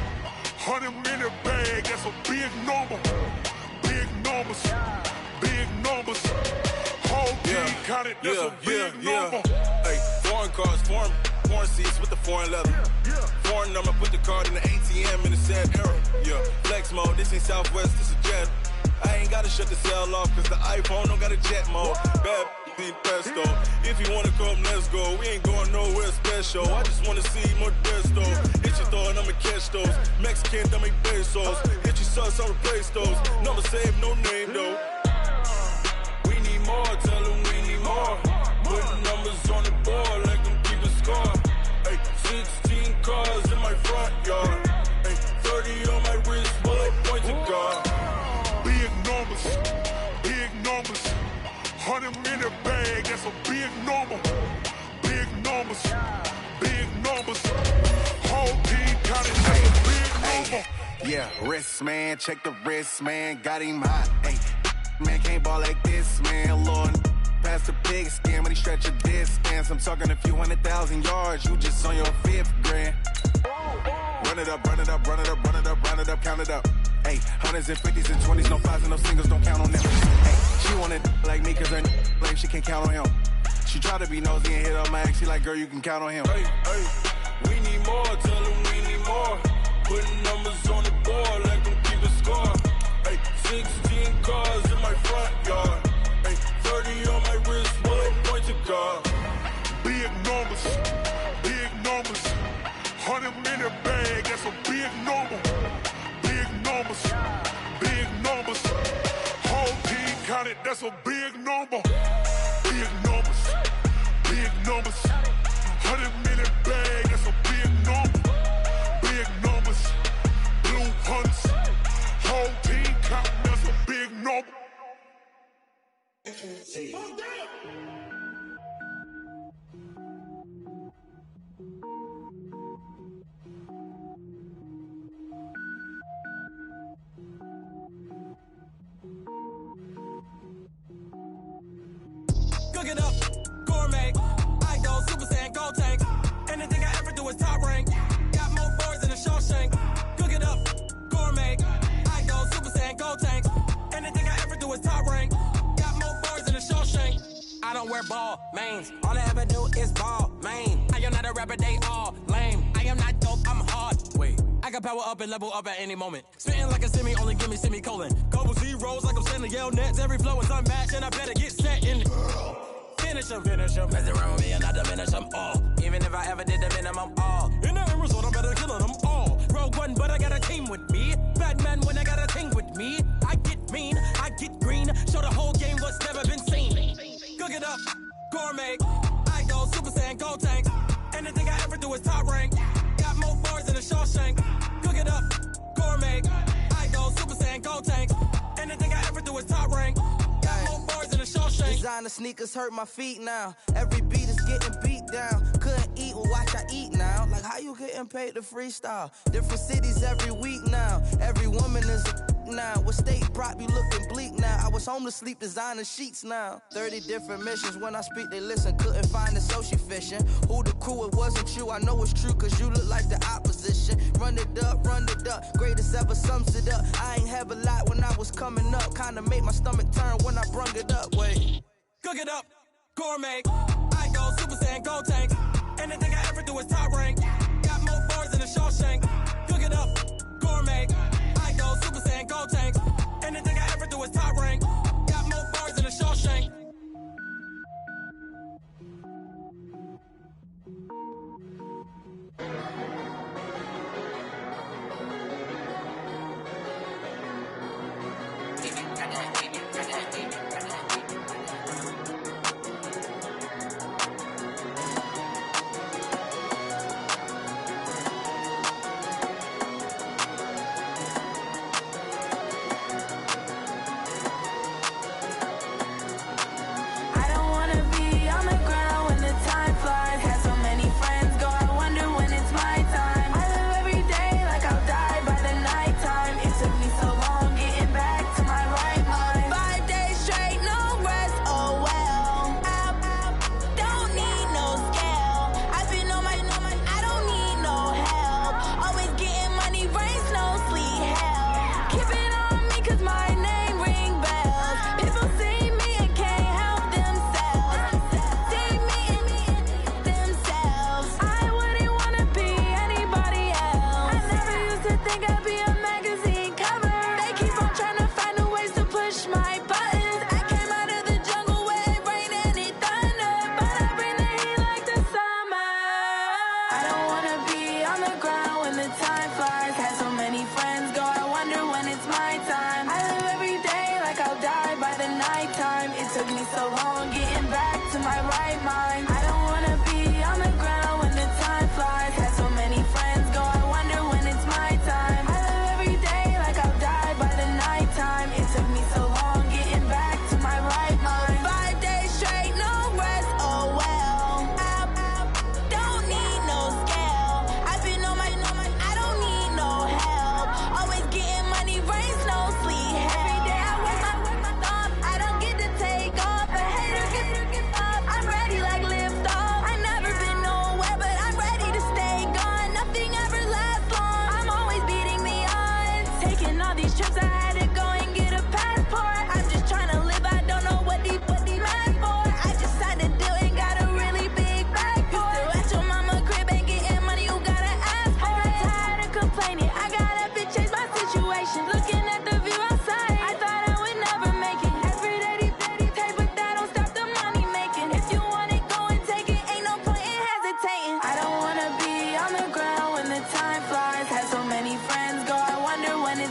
100-minute bag, that's a big number. Big numbers. Big numbers. Whole team counted, that's a big number. Hey, foreign cars, foreign seats with the foreign leather. Foreign number, put the card in the ATM in the sad era. Yeah, flex mode, this ain't Southwest, this is jet. I ain't gotta shut the cell off, cause the iPhone don't got a jet mode. Bad need pesto. If you wanna come, let's go. We ain't going nowhere special. I just wanna see more desto. Hit your throw and I'ma catch those. Mexican, that make pesos. Get you sus, I'll replace those. Number saved, no name though. We need more, tell them we need more. Putting numbers on the board, like them keep a score. Ay, 16 cars in my front yard. Ay, 30 on my wrist, bullet point to God. Big numbers, big numbers. 100 in a bag, that's a big number. Big numbers, big numbers. Whole team counting, that's a big number. Yeah, wrist man, check the wrist man, got him hot. Ay, man can't ball like this, man. Lord, past the pig skin when he stretch a distance. I'm talking a few 100,000 yards, you just on your 5th grand. Run it up, run it up, run it up, run it up, run it up, count it up. Hey, hundreds and 50s and 20s, no 5s and no singles, don't count on them. Hey, she want it like me cause her lame, she can't count on him. She try to be nosy and hit up my ex, she like, girl, you can count on him. Hey, hey, we need more, tell them we need more. Putting numbers on the board, like them keep a score. Hey, 16 cars in my front yard. Hey, 30 on my wrist, bullet point to God. Big numbers, big numbers. 100 in a bag, that's a big number. Big numbers, big numbers. Whole team counted, that's a big number. Big numbers, big numbers. 100 in a bag, that's a big number. Big numbers, blue hunts. Whole team counting, that's a big number. Cook it up, gourmet. I go Super Saiyan, gold tank. Anything I ever do is top rank. Got more boards than a Shawshank. Cook it up, gourmet. I go Super Saiyan, gold tank. Anything I ever do is top rank. Got more boards than a Shawshank. I don't wear ball mains. All I ever do is ball main. I am not a rapper, they all lame. I am not dope, I'm hard. Wait, I can power up and level up at any moment. Spitting like a semi, only give me semicolon. Couple zeros like I'm sending yell nets. Every flow is unmatched and I better get set in. Finish them. Mess around with me and I diminish them all. Even if I ever did the minimum all. In the end result, I'm better killing them all. Rogue One, but I got a team with me. Batman when I got a thing with me. I get mean, I get green. Show the whole game what's never been seen. Cook it up, gourmet. I go Super Saiyan, gold tank. Anything I ever do is top rank. Got more boards than a Shawshank. Cook it up, gourmet. I go Super Saiyan, gold tank. Anything I ever do is top rank. Got more boards than a Shawshank. Designer sneakers hurt my feet now. Every beat is getting beat down. Couldn't eat, well watch I eat now. Like how you getting paid to freestyle? Different cities every week now. Every woman is a now. What state prop you looking bleak now? I was home to sleep designer sheets now. 30 different missions. When I speak they listen. Couldn't find it so she fishing. Who the crew, it wasn't you. I know it's true cause you look like the opposition. Run it up, greatest ever sums it up. I ain't have a lot when I was coming up. Kinda made my stomach turn when I brung it up. Wait. Cook it up, gourmet. I go Super Saiyan, gold tank. Anything I ever do is top rank. Got more boards than a Shawshank. Cook it up, gourmet. I go Super Saiyan, gold tank. Anything I ever do is top rank. Got more boards than a Shawshank.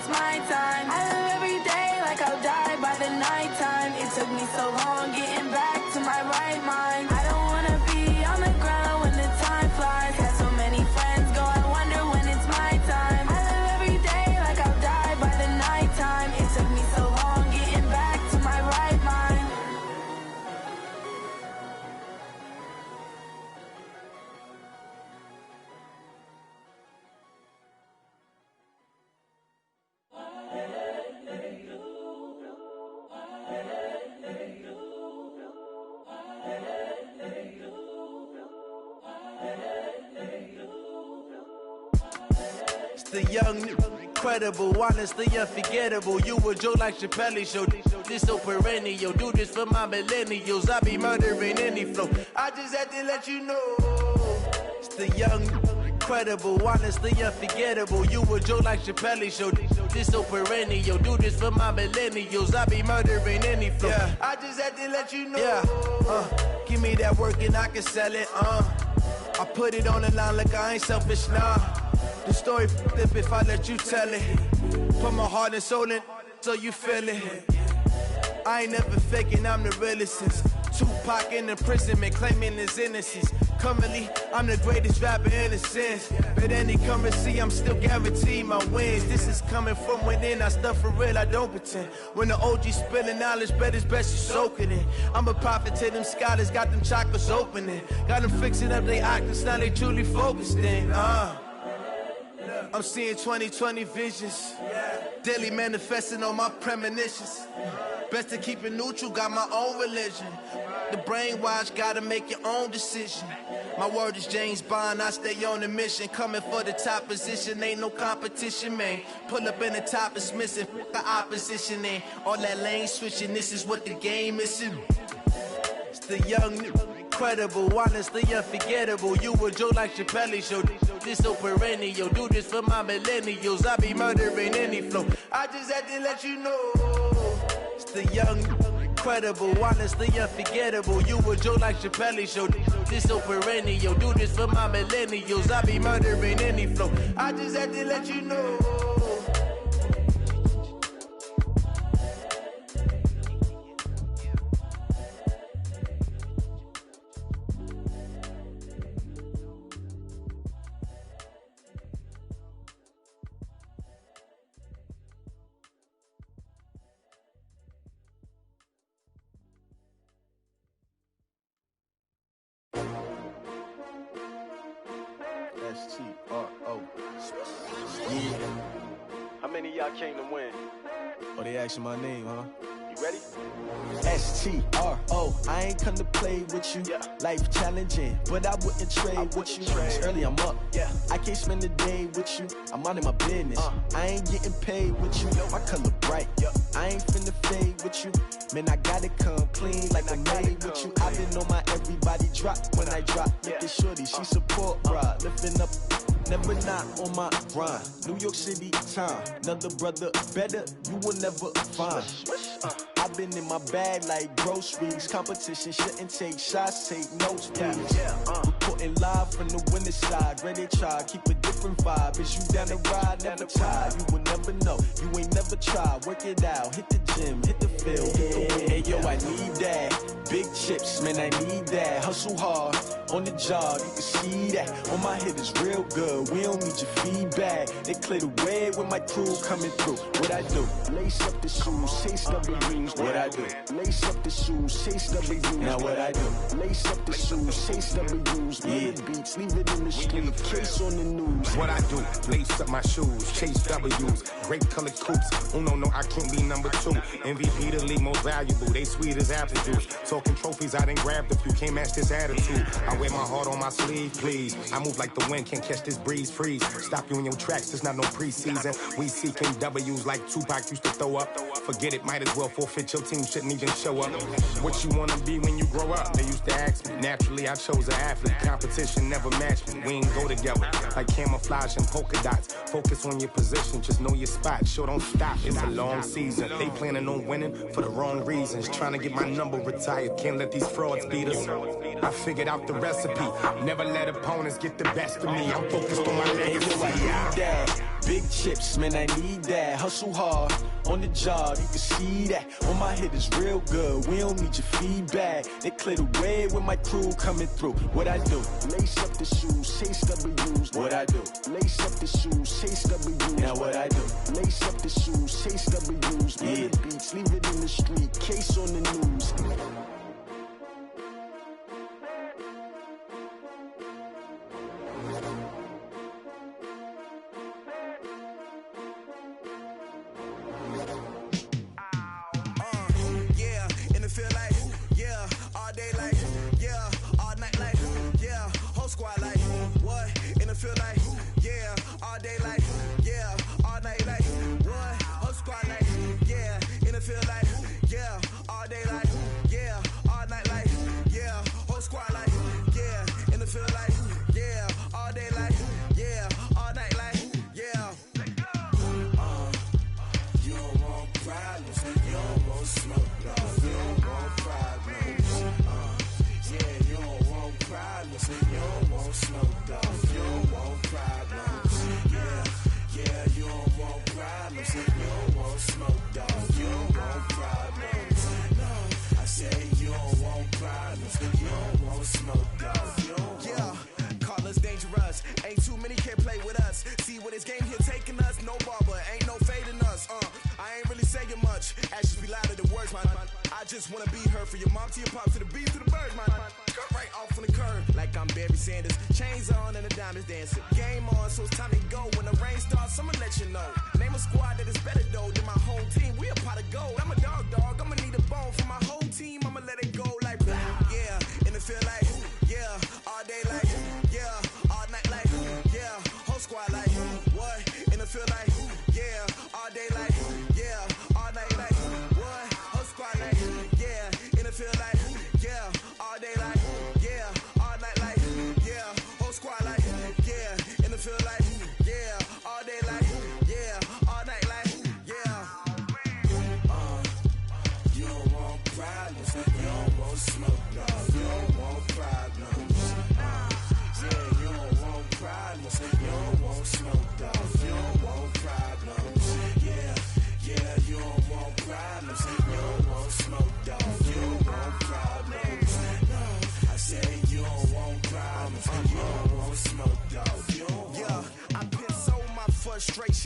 it's my time. I live every day like I'll die by the nighttime. It took me so long getting back to my right mind. I don't wanna be on the ground when the time flies. Had so many friends go, I wonder when it's my time. I live every day like I'll die by the nighttime. It took me so long getting back to my right mind. It's the young, incredible, honestly unforgettable. You a joke like Chappelle show. This so perennial. Do this for my millennials. I be murdering any flow. I just had to let you know. It's the young, incredible, honestly unforgettable. You a joke like Chappelle show. This so perennial. Do this for my millennials. I be murdering any flow. Yeah. I just had to let you know. Yeah. Give me that work and I can sell it. I put it on the line like I ain't selfish, nah. The story flip if I let you tell it. Put my heart and soul in so you feel it. I ain't never faking, I'm the realest since Tupac in imprisonment, claiming his innocence. Currently, I'm the greatest rapper in a sense. But any currency, I'm still guaranteed my wins. This is coming from within, I stuff for real, I don't pretend. When the OG spilling knowledge, bet it's best you soak it in. I'm a prophet to them scholars, got them chakras opening. Got them fixing up their octaves, now they truly focused in. I'm seeing 2020 visions. Daily manifesting on my premonitions. Best to keep it neutral, got my own religion. The brainwash, gotta make your own decision. My word is James Bond, I stay on a mission. Coming for the top position, ain't no competition, man. Pull up in the top, it's missing, the opposition ain't. All that lane switching, this is what the game is. It's the young, incredible, honestly unforgettable. You a joke like Chappelle show. This so perennial. Do this for my millennials. I be murdering any flow. I just had to let you know. It's the young, incredible, honestly unforgettable. You a joke like Chappelle show. This so perennial. Do this for my millennials. I be murdering any flow. I just had to let you know. S-T-R-O. Yeah. How many of y'all came to win? Oh, they asking my name, huh? You ready? S-T-R-O. I ain't come to play with you. Yeah. Life challenging, but I wouldn't trade with you. It's early, I'm up. Yeah. I can't spend the day with you. I'm out of my business. I ain't getting paid with you. My color bright. I ain't finna fade with you. Man, I gotta come clean like I made with you. I been on my everybody drop when I drop. Look at shorty, she support ride. Lifting up, never not on my grind. New York City time. Another brother better, you will never find. I've been in my bag like groceries. Competition shouldn't take shots, take notes, please. Reporting live from the winter side. Ready to try, keep a different vibe. Is you down the ride, never tired. You will never know, you ain't never tried. Work it out, hit the gym, hit the field, hit the wind. Hey yo, I need that. Big chips, man, I need that. Hustle hard, on the job, you can see that. On my hit is real good, we don't need your feedback. They clear the way with my crew coming through. What I do? Lace up the shoes, chase W's. What I do? Lace up the shoes, chase W's. Now what I do? Lace up the shoes, chase W's. Yeah. Beats, leave it in the street, case on the news. What I do? Lace up my shoes, chase W's. Grape colored coops. Oh no, I can't be number 2. MVP the league most valuable. They sweet as apple juice. Talking trophies, I done grabbed a few. Can't match this attitude. I wear my heart on my sleeve, please. I move like the wind, can't catch this breeze. Freeze. Stop you in your tracks, there's not no preseason. We seeking W's like Tupac used to throw up. Forget it, might as well forfeit. Your team shouldn't even show up. What you wanna be when you grow up? They used to ask me. Naturally, I chose an athlete. Competition never matched me. We ain't go together like camouflage and polka dots. Focus on your position, just know your spot. Sure, don't stop. It's a long season. They planning on winning for the wrong reasons. Trying to get my number retired. Can't let these frauds beat us. I figured out the recipe. Never let opponents get the best of me. I'm focused on my legacy. Big chips, man, I need that. Hustle hard, on the job, you can see that. On my head is real good, we don't need your feedback. They clear the way with my crew coming through. What I do? Lace up the shoes, chase W's. What I do? Lace up the shoes, chase W's. Now what I do? Lace up the shoes, chase W's. Yeah. The beats, leave it in the street, case on the news.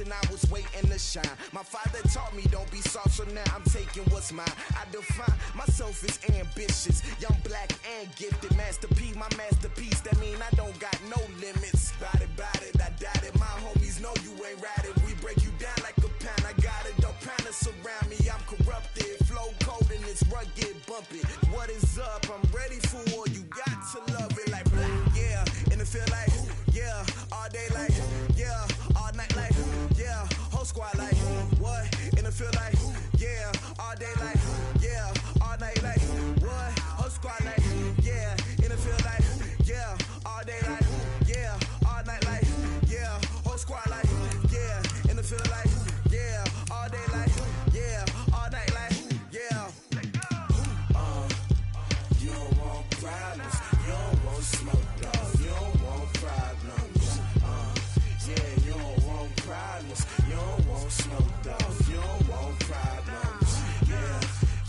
I was waiting to shine. My father taught me don't be soft, so now I'm taking what's mine. I define myself as ambitious, young, black, and gifted. Master P, my masterpiece. That mean I don't got no limits. Bout it, I doubt it. My homies know you ain't ratted. We break you down like a pound. I got it, don't pound us around me. I'm corrupted, flow cold and it's rugged, bumpy. What is up? I'm ready for war. You got to love it like black, yeah. And it feel like, yeah, all day like, yeah, all night like, yeah, whole squad like, what? And it feel like, yeah, all day like, yeah, all night like, what? Whole squad like, yeah, and it feel like, yeah, all day like, yeah, all night like, yeah, whole squad like, yeah, and it feel like, yeah, all day like, yeah, all night like, yeah. You don't want problems, you don't want smoke, dog, you don't want problems. Yeah, you don't want problems, you don't want smoke, dog, you don't want problems.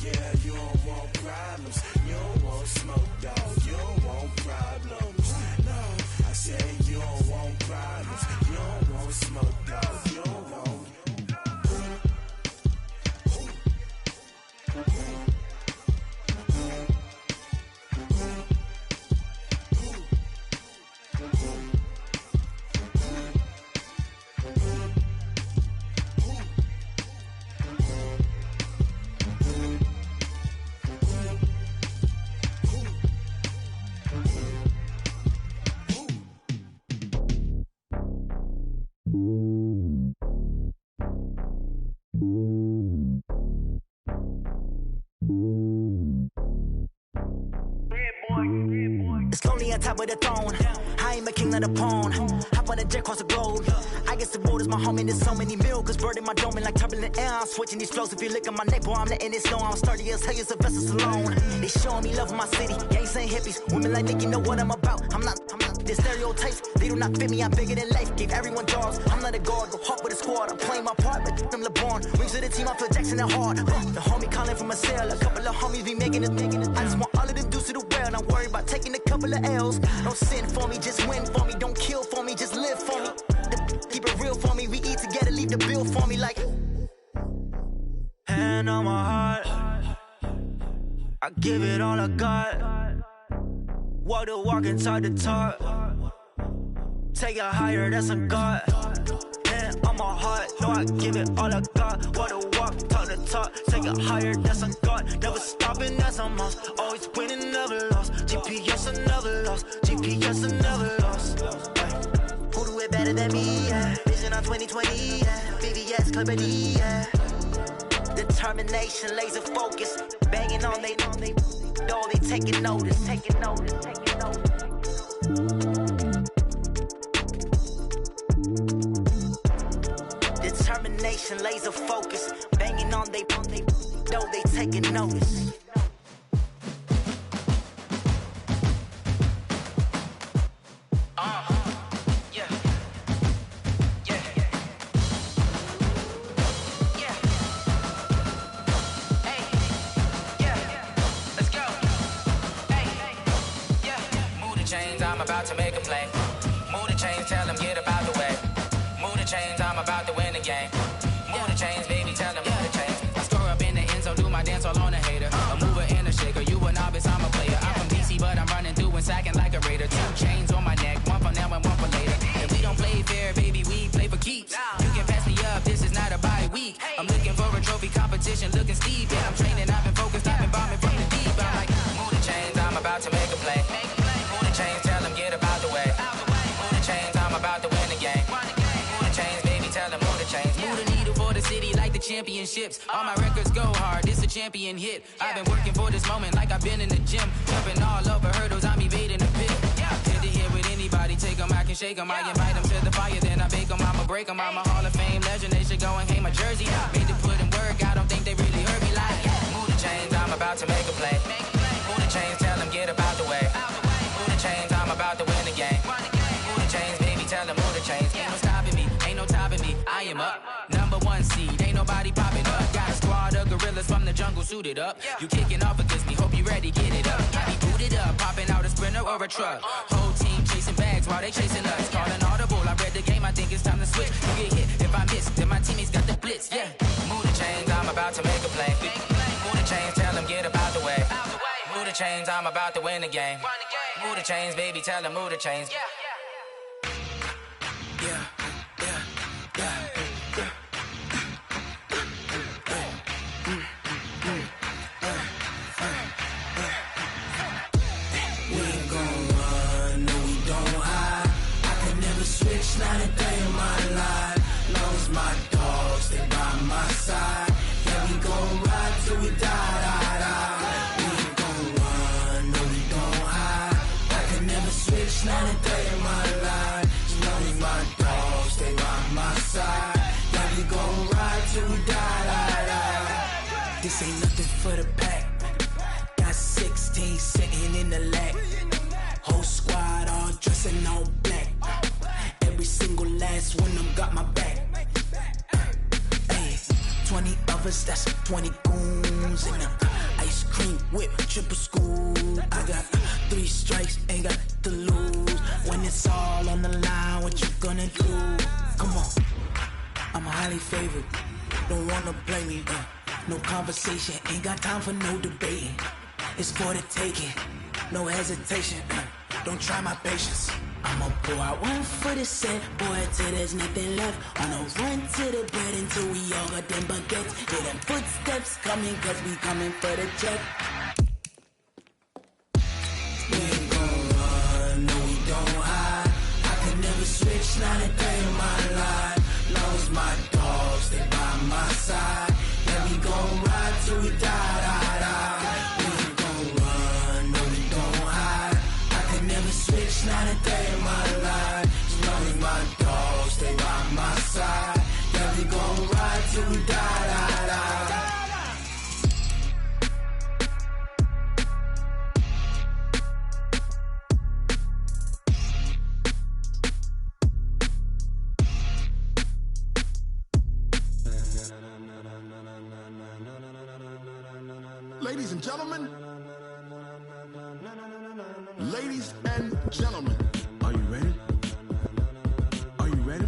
Yeah, you don't want problems, you don't want smoke, dog, you don't want problems. No, I said you don't want problems, you don't want smoke, dog, you don't want. It's lonely on top of the throne. I ain't a king of the pawn. Hop on a jet across the globe. I guess the road is my home and there's so many milk. Bird in my dome and like turbulent air. I'm switching these flows. If you look at my neck, boy, I'm letting it snow. I'm sturdy as hell, as a vessel alone. They showing me love in my city. Gangs and hippies. Women like Nick, you know what I'm about. I'm not The stereotypes, they do not fit me, I'm bigger than life. Gave everyone jobs, I'm not a guard, go hard with a squad. I'm playing my part, but I'm LeBron. Rings of the team, I feel Jackson and hard. The homie calling from a cell, a couple of homies be making it. I just want all of them dudes to do well, not worry about taking a couple of L's. Don't sin for me, just win for me. Don't kill for me, just live for me. Keep it real for me, we eat together, leave the bill for me like. Hand on my heart, I give it all I got. Walk the walk and talk the talk. Take it higher, that's a God. Hand on my heart, no, I give it all I got. Walk the walk, talk the talk. Take it higher, that's a God. Never stopping, that's a must. Always winning, never lost. GPS, I never lost. GPS, I never lost. Who do it better than me? Yeah. Vision on 2020, yeah. VVS, Clarity, yeah. Determination, laser focus. Banging on they door, they taking notice. Determination, laser focus. Banging on they door, they taking notice. I'm about to make a play. Move the chains, tell them get up out the way. Move the chains, I'm about to win the game. Move the chains, baby, tell them move the chains. I score up in the end zone, do my dance all on a hater. A mover and a shaker, you a novice, I'm a player. I'm from DC, but I'm running through and sacking like a raider. 2 chains on my neck, one for now and one for later. If we don't play fair, baby, we play for keeps. You can pass me up, this is not a bye week. I'm looking for a trophy competition, looking steep. Yeah, I'm training, I've been focused, I've been bombing from the deep. I'm like, move the chains, I'm about to make a play. Move the chains, tell them get up out the way. Move the chains, I'm about to win the game. Move the chains, baby, tell them move the chains. Move the needle for the city like the championships. All my records go hard, this a champion hit. I've been working for this moment like I've been in the gym. Jumping all over hurdles, I'm evading the pit. Hit to hit with anybody, take them, I can shake them. I invite them to the fire, then I bake them, I'ma break them. I'm a Hall of Fame legend, they should go and hang my jersey. Made to put in work, I don't think they really heard me like. Move the chains, I'm about to make a play. Move the chains, tell them get up out the way. Move the chains, I'm about to win the game. Move the chains, baby, tell them move the chains. Ain't no stopping me, ain't no topping me. I am up, #1 seed, ain't nobody popping up. Got a squad of gorillas from the jungle suited up. You kicking off against me, hope you ready, get it up. I be booted up, popping out a Sprinter or a truck. Whole team chasing bags while they chasing us. Calling audible, I read the game, I think it's time to switch. You get hit, if I miss, then my teammates got the blitz, yeah. Move the chains, I'm about to make a play. Move the chains, tell them get up out the way. Move the chains, I'm about to win the game. Move the chains, baby, tell them move the chains. Not a day in my life, long as my dogs stay by my side. Yeah, we gon' ride till we die, die, die. We ain't gon' run, no we don't hide. I can never switch, not a day in my life, as long as my dogs stay by my side. Yeah, we gon' ride till we die, die, die. This ain't nothing for the pack. Got 16 sitting in the lap. Whole squad all dressing all black. Every single last one of them got my back. Hey, 20 of us, that's 20 goons. And ice cream whip, triple scoop. I got 3 strikes, ain't got to lose. When it's all on the line, what you gonna do? Come on, I'm highly favored. Don't wanna play me, no conversation. Ain't got time for no debating. It's for the taking, no hesitation. Don't try my patience. I'ma pour out one for the set, boy, till there's nothing left. I'ma run to the bread until we all got them baguettes. Hear them footsteps coming, cause we coming for the check. We ain't gon' run, no we don't hide. I could never switch, not a day in my life. Long as my dogs stay by my side. Yeah, we gon' ride till we die, die, die. We ain't gon' run, no we don't hide. I could never switch, not a day in my life. As long as my dogs stay by my side. Yeah, we gon' ride till we die, die, die. Ladies and gentlemen. Ladies and gentlemen. Are you ready? Are you ready?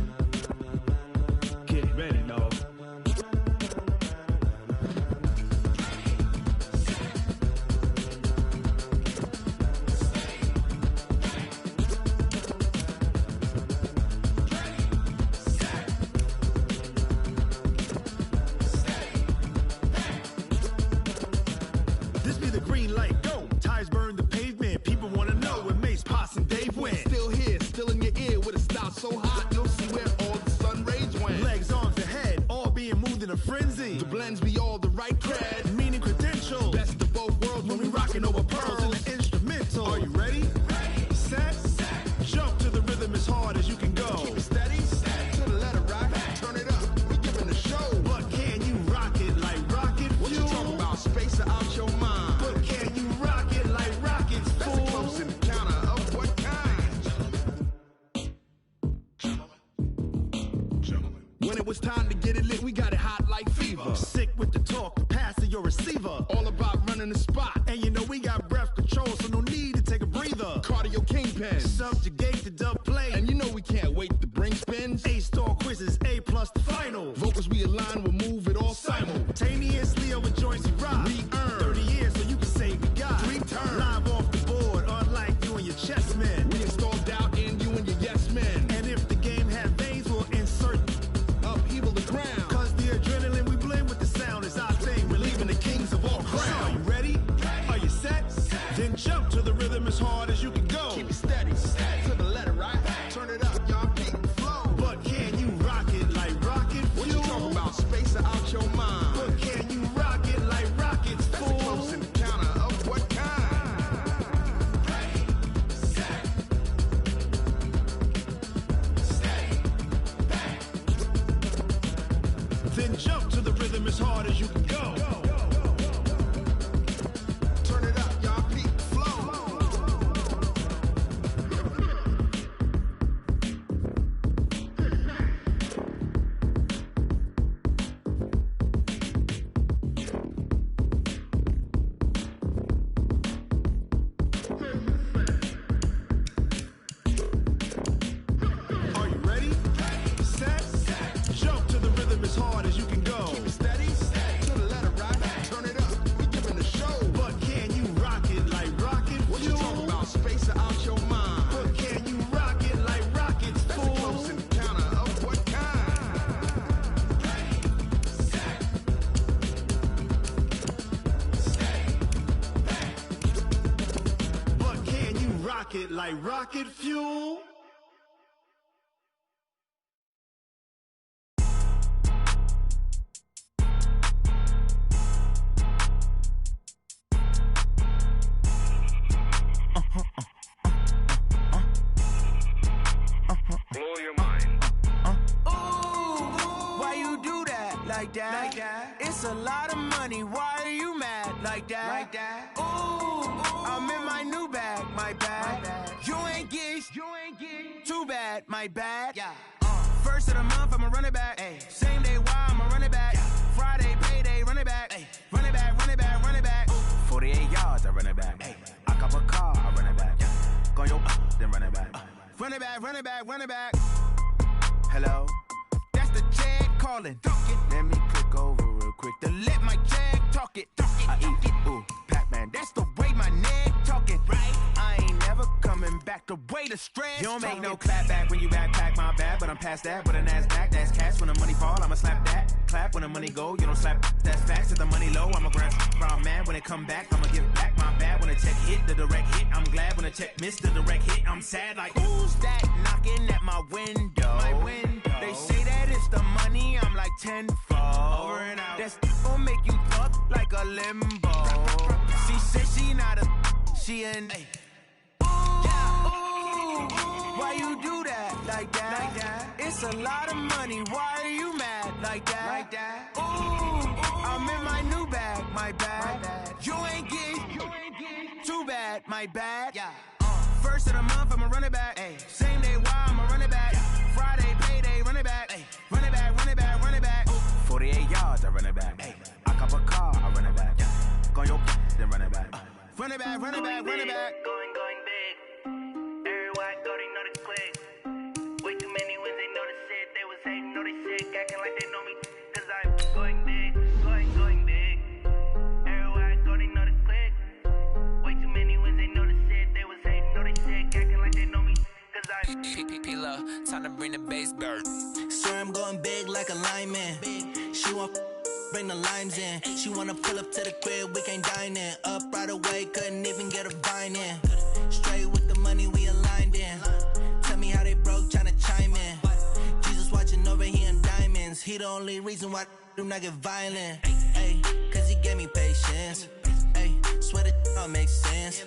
Get ready, dog. This be the green light, go. Tires burn the pavement. People wanna know when Mace, Potts, and Dave went. Still here, still in your ear with a style so hot, you'll see where all the sun rays went. Legs, arms, the head, all being moved in a frenzy. The blends be all the right cred. Meaning credentials. Best of both worlds When we rockin' over pearls in the instrumental. Are you ready? Set, jump to the rhythm as hard as you can go. Keep it steady, to the letter right. Turn it up, we giving the show. But can you rock it like rocket fuel? What you talking about? Space out your mind. But can you rock it like rockets, That's fool? a close encounter of what kind? When it was time to get it lit, we got it hot like fever. Sick with the talk, pass to your receiver. All about running the spot. And you know we got breath control, so no need to take a breather. Cardio kingpin. Subjugate the dub play. And you know we can't wait to bring spins. A-star quizzes, A+ the final. Vocals we align, we'll move it all Simultaneously over joints we rock. We earn 30 years so you can say we got 3 turns. Live off the board, unlike you and your chess men. We install doubt in you and your yes men. And if the game had veins, we'll insert Upheaval the ground. Cause the adrenaline we blend with the sound is our thing. Relieving the kings of all crowns. Are you ready? Are you set? Then jump to the rhythm as hard as you can go. Keep it steady, to the letter right. Turn it up, y'all beat the flow. But can you rock it like rocket fuel? What you talking about? Space out your mind. But can you rock it like rockets, That's fool? a close encounter of what kind? Then jump to the rhythm as hard as you can go. Turn it up, y'all beat the flow. Are you ready? Set, jump to the rhythm as hard as you can go. Keep it steady, to the letter right. Turn it up, we giving the show. But can you rock it like rocket What you fuel? talking about? Space out your mind. But can you rock it like rockets, That's a fool? close encounter of what kind? But can you rock it like rocket fuel? Blow your mind. Why you do that like that? It's a lot of money. Why are you mad like that? Ooh, I'm in my new bag, my bad. You ain't get too bad, my bad. First of the month, I'ma run it back. Same day, why I'ma run it back. Friday, payday, run it back. Run it back, run it back, run it back. 48 yards, I run it back. I cop a car, I run it back. Go your then run it back. Run it back, run it back, run it back. Hello? That's the jag calling. Let me click over real quick to let my jag talk it. I eat it, ooh, Pac-Man. That's the way my neck talking. Right? I ain't never coming back the way the stress. You don't make no clap back when you backpack my bad, but I'm past that. But a NASDAQ, that's cash. When the money fall, I'ma slap that. Clap when the money go, you don't slap. That's facts. If the money low, I'ma grab. Round man when it come back, I'ma give back my bad. When the check hit, the direct hit. I'm glad when the check missed the direct hit. I'm sad like who's that knocking at my window? My window. They say that it's the money. I'm like tenfold. Over and out. That's gon' make you fuck like a limbo. She said she not a. She an. Why you do that like that? It's a lot of money. Why are you mad like that? Ooh, I'm in my new bag, my bad. You ain't get too bad, my bad. First of the month, I'ma run it back. Same day, why I'ma run it back. Friday, payday, run it back. Run it back, run it back, run it back. 48 yards, I run it back. I cop a car, I run it back. Go your Run it back, run it back, run it back. Going big. Everywhere I go, they know the click. Way too many wins, they know the shit. They was hating, know they sick, acting like they know me. Cause I'm going big, going big. Everywhere I go, they know the click. Way too many wins, they know the shit. They was hating, know they sick, acting like they know me. Cause I'm P-P-P-Love, time to bring the bass bird. Swear I'm going big like a lineman. She want bring the limes in. She wanna pull up to the crib, we can't dine in. Up right away, couldn't even get a vine in. Straight with the money, we aligned in. Tell me how they broke, tryna chime in. Jesus watching over here in diamonds. He the only reason why I do not get violent. Ay, cause he gave me patience. Ay, swear that all makes sense.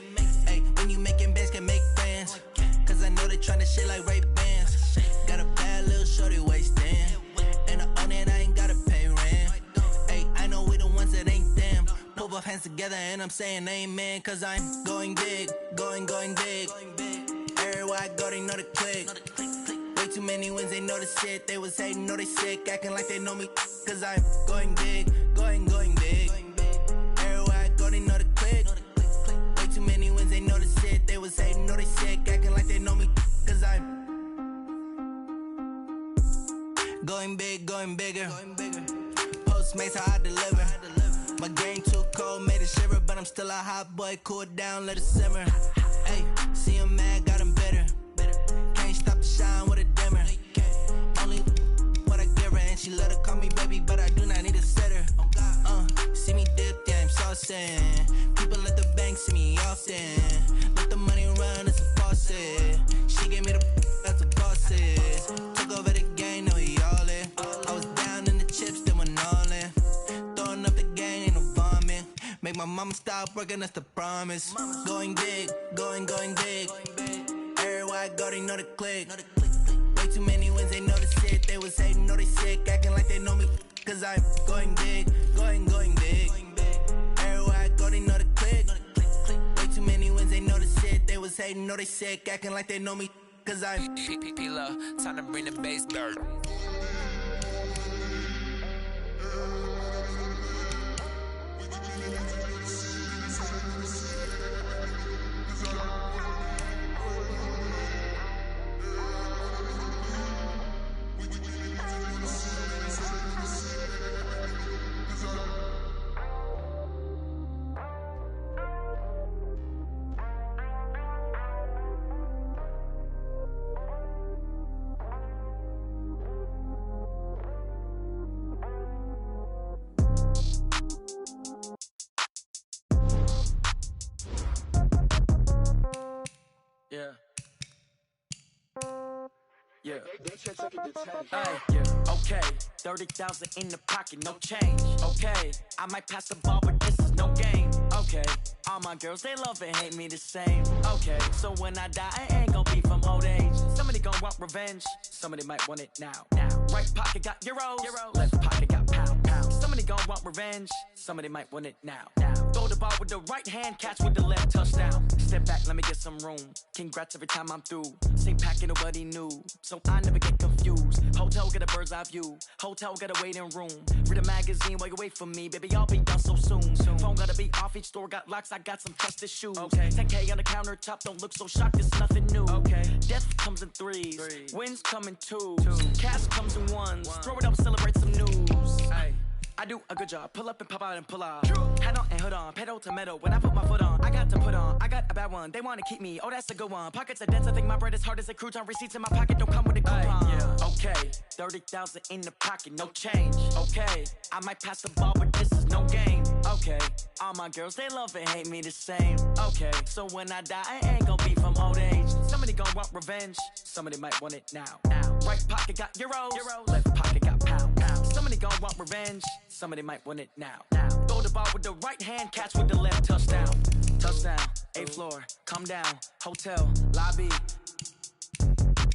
Ay, when you making bands, can make friends. Cause I know they tryna shit like Ray-Bans. Got a bad little shorty wasting. And I own it, I ain't gotta pay rent. Ay, I know we the ones that ain't them. Put both hands together and I'm saying amen. Cause I'm going big, going big. Everywhere I go, they know the click. Way too many wins, they know the shit. They was hating, know they sick, acting like they know me. Cause I'm going big, going big. Everywhere I go, they know the click. Way too many wins, they know the shit. They was hating, know they sick, acting like they know me. Cause I'm going big, going bigger. Postmates how I deliver. My game too cold, made it shiver, but I'm still a hot boy. Cool it down, let it simmer. Hey, see him mad, got him bitter. Can't stop the shine with a dimmer. Only what I give her, and she let her call me baby, but I do not need a sitter. See me dip, yeah, I'm saucing. People at the bank see me often. Let the money run, it's a faucet. She gave me the that's a faucet. Took over the game, now we all in. I was down in the chips, then went all in. Throwing up the game, ain't no vomit. Make my mama stop working, that's the promise. Going big, going big. Everywhere I go, they know the click. Way too many wins, they know the shit. They was hating, know they sick, acting like they know me. Cause I'm going big, going big. Everywhere I go, they know the click. Way too many wins, they know the shit. They was hating, know they sick, acting like they know me. Cause I'm P-P-P-Love, time to bring the bass bird. Yeah. Hey, yeah. Okay, 30,000 in the pocket, no change. Okay, I might pass the ball, but this is no game. Okay, all my girls, they love and hate me the same. Okay, so when I die, I ain't gon' be from old age. Somebody gon' want revenge, somebody might want it now. Right pocket got euros, left pocket got pound. Somebody gon' want revenge, somebody might want it now. Throw the ball with the right hand, catch with the left, touchdown. Step back, let me get some room. Congrats every time I'm through. Same packet, nobody knew, so I never get confused. Hotel get a bird's eye view, hotel get a waiting room. Read a magazine while you wait for me, baby, I'll be done so soon. Phone gotta be off, each store got locks, I got some trusted shoes. 10K on the countertop, don't look so shocked, it's nothing new. Death comes in threes, wins come in twos. Cash comes in ones, throw it up, celebrate some news. I do a good job, pull up and pop out and pull out. Head on and hood on, pedal to metal. When I put my foot on, I got to put on. I got a bad one, they wanna keep me, oh that's a good one. Pockets are dense, I think my bread is hard as a crouton. Receipts in my pocket don't come with a coupon. Okay, 30,000 in the pocket, no change. Okay, I might pass the ball, but this is no game. Okay, all my girls, they love and hate me the same. Okay, so when I die, I ain't gon' be from old age. Somebody gon' want revenge, somebody might want it now. Right pocket got euros, left pocket got pound. Somebody gon' want revenge, somebody might want it now. Throw the ball with the right hand, catch with the left, touchdown. Touchdown, 8th floor, come down, hotel, lobby.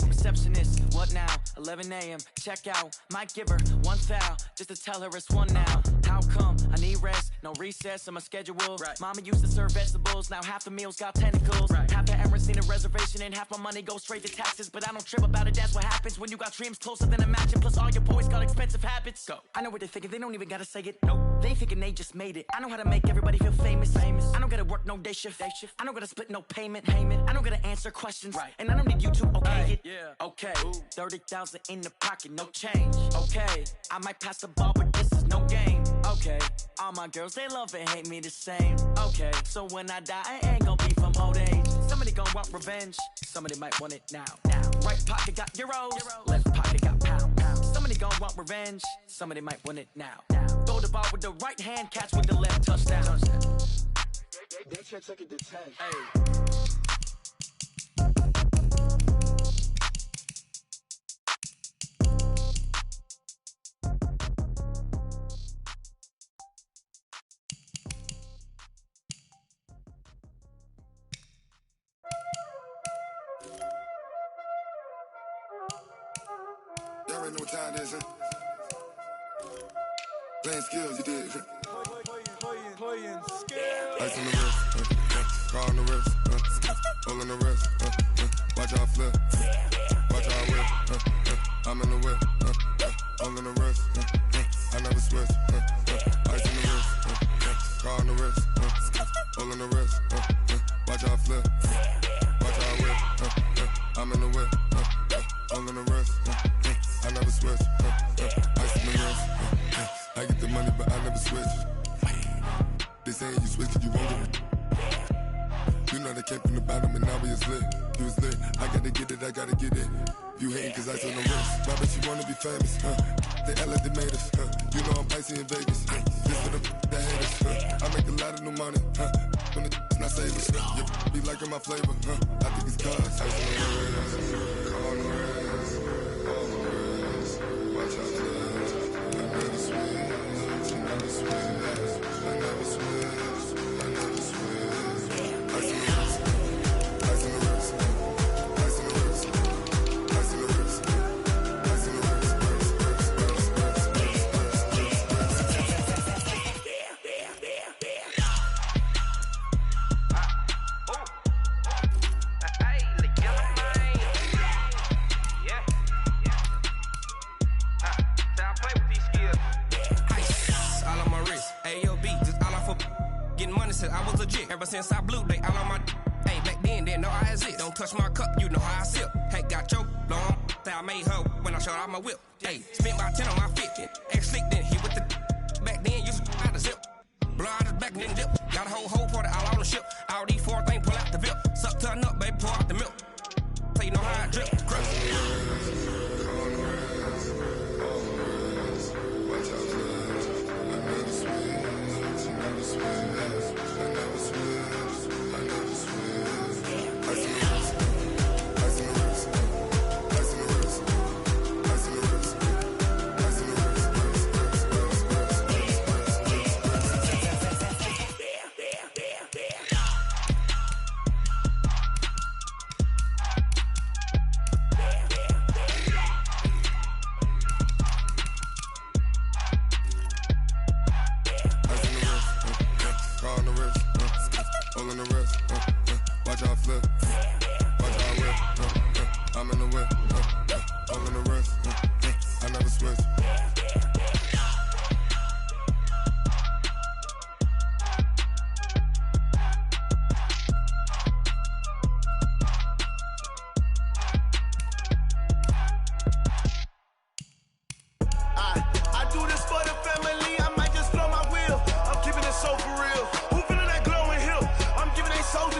Receptionist, what now? 11 a.m., check out. Might give her one foul, just to tell her it's one now. How come? I need rest, no recess on my schedule. Mama used to serve vegetables, now half the meals got tentacles. Half the Emirates need a reservation and half my money goes straight to taxes. But I don't trip about it, that's what happens when you got dreams closer than a match. And plus all your boys got expensive habits. Go. I know what they're thinking, they don't even gotta say it. Nope. They thinking they just made it. I know how to make everybody feel famous. I don't gotta work no day shift. I don't gotta split no payment. I don't gotta answer questions. Right. And I don't need you to okay it. Yeah. Okay. 30,000 in the pocket, no change. Okay. I might pass the ball, but this is no game. Okay. All my girls, they love and hate me the same. Okay. So when I die, I ain't gonna be from old age. Somebody gonna want revenge. Somebody might want it now. Right pocket got euros. Left pocket got pound. Somebody gonna want revenge. Somebody might want it now. Throw the ball with the right hand, catch with the left, touchdown. They can't take it to 10. Hey. Y'all already know what time it is, huh? Playing skills, you did. Playing skills. Ice on the wrist, car on the wrist, hole in the wrist, watch how I flip, watch how I whip, I'm in the whip, hole in the wrist, I never switch, ice on the wrist, car on the wrist, hole in the wrist, watch how I flip, watch how I whip, I'm in the whip, hole in the wrist, I never switch, ice on the wrist, I get the money but I never switch. They saying you switch 'cause you won't get it. You know they came from the bottom and now we is lit. You was lit, I gotta get it, I gotta get it. You hating 'cause ice on the wrist. Why bet you wanna be famous, They act like they made us, You know I'm icy in Vegas, This for the that hate us, I make a lot of new money, When the not savers, You be liking my flavor, I think it's cause ice on the wrist, on the wrist, on the wrist. Watch out, I never switch, I never switch. I never switch, I never switch. Ice in the wrist, ice in the wrist, ice in the wrist, ice in the wrist, ice in the wrist, I was legit ever since I blew they all on my hey back then didn't know I exist. Don't touch my cup, you know how I sip. Hey, got your long that I made her when I showed out my whip. Hey, spent about 10 on my fit. Ex slick then hit with the back then used to out the zip. Blow out his back then dip. Got a whole party all on the ship. All these four things pull out the VIP. Suck turn up, baby, pour out the milk. So you know how I drip.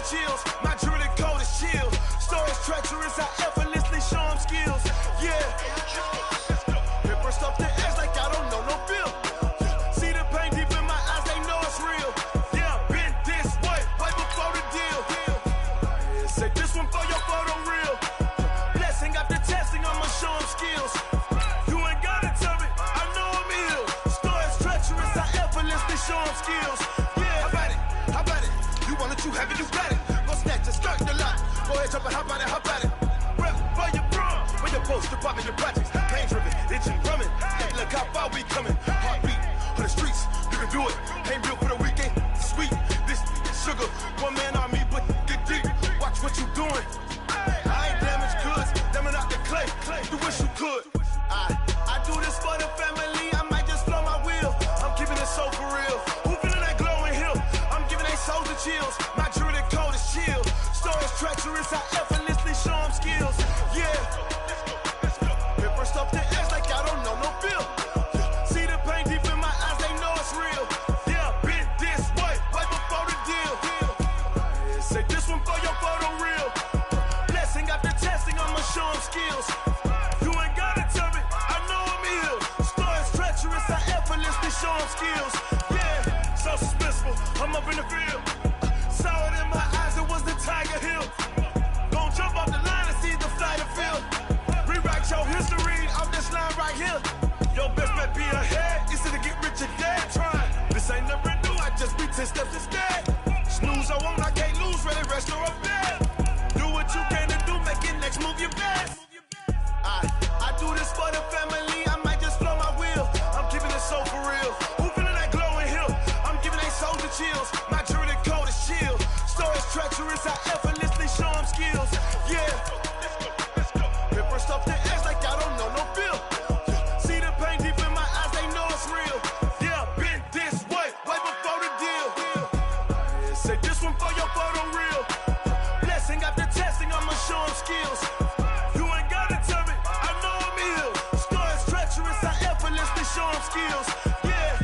Chills, my jewelry code is chill. Stories treacherous, I effortlessly show them skills. Yeah, paper stuff to edge like I don't know no feel. See the pain deep in my eyes, they know it's real. Yeah, been this way, right before the deal. Say this one for your photo real. Blessing after testing, I'ma show them skills. You ain't gotta tell me, I know I'm ill. Stories treacherous, I effortlessly show them skills. Yeah, how about it? How about it? You want it, you have it, you got it. Go snatch and skirt the lot. Go ahead, jump it, hop on it, hop on it. Rep for your bro. When your post, you're popping your projects. Pain driven, itching, drumming. Hey, look how far we coming. Heartbeat for the streets. You can do it. Ain't built for the weekend. Sweet, this sugar. One man army, but get deep. Watch what you doing. I ain't damaged goods. Damn it out the clay. You wish you could. I do this for the family. chills. My jewelry cold is chill. Stories treacherous, I effortlessly show them skills. Yeah. Paper stuff the edge like I don't know no feel. See the pain deep in my eyes, they know it's real. Yeah, been this way, right before the deal. Say this one for your photo real. Blessing after testing, I'ma show them skills. You ain't gotta tell me, I know I'm ill. Stories treacherous, I effortlessly show them skills. Yeah, so suspenseful, I'm up in the field. Saw it in my eyes, it was the Tiger Hill. Gon' jump off the line and see the flight of field. Rewrite your history off this line right here. Your best bet be ahead, easy to get rich or dead trying. This ain't never new, I just be 10 steps instead. Snooze I won't, I can't lose, ready, rest or up bed. Do what you can to do, make it next move your best. I do this for the family, I might just blow my wheel. I'm keeping it so for real. Who feeling that glowing hill? I'm giving they soldier chills. My jewelry cold is chill. Stories treacherous, I effortlessly show them skills. Yeah. Paper stuff the edge like I don't know no feel. See the pain deep in my eyes, they know it's real. Yeah, been this way, way before the deal. Say this one for your photo real. Blessing after testing, I'ma show them skills. You ain't gotta tell me, I know I'm ill. Stories treacherous, I effortlessly show them skills. Yeah.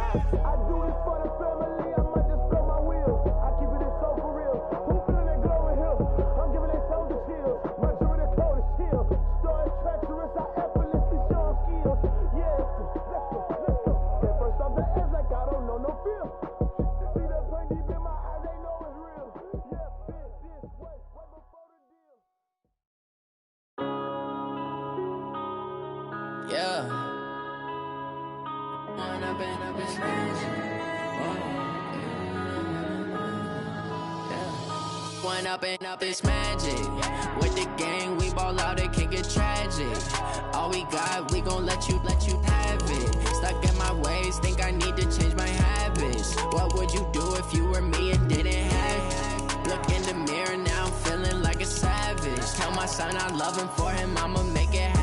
I do this for the family, I might just blow my wheel. I keep it so for real. Who feeling that glowing hill? I'm giving they soldier chills. My jewelry cold is chill. Stories treacherous, I effortlessly show them skills. Yeah. Let's go. Get first off the edge like I don't know no feel. See that pain deep in my eyes, they know it's real. Yeah, been this way, way before the deal. Yeah. When I've been up in magic. When up it's magic. With the gang, we ball out, it can get tragic. All we got, we gon' let you have it. Stuck in my ways, think I need to change my habits. What would you do if you were me and didn't have it? Look in the mirror, now I'm feeling like a savage. Tell my son I love him, for him I'ma make it happen.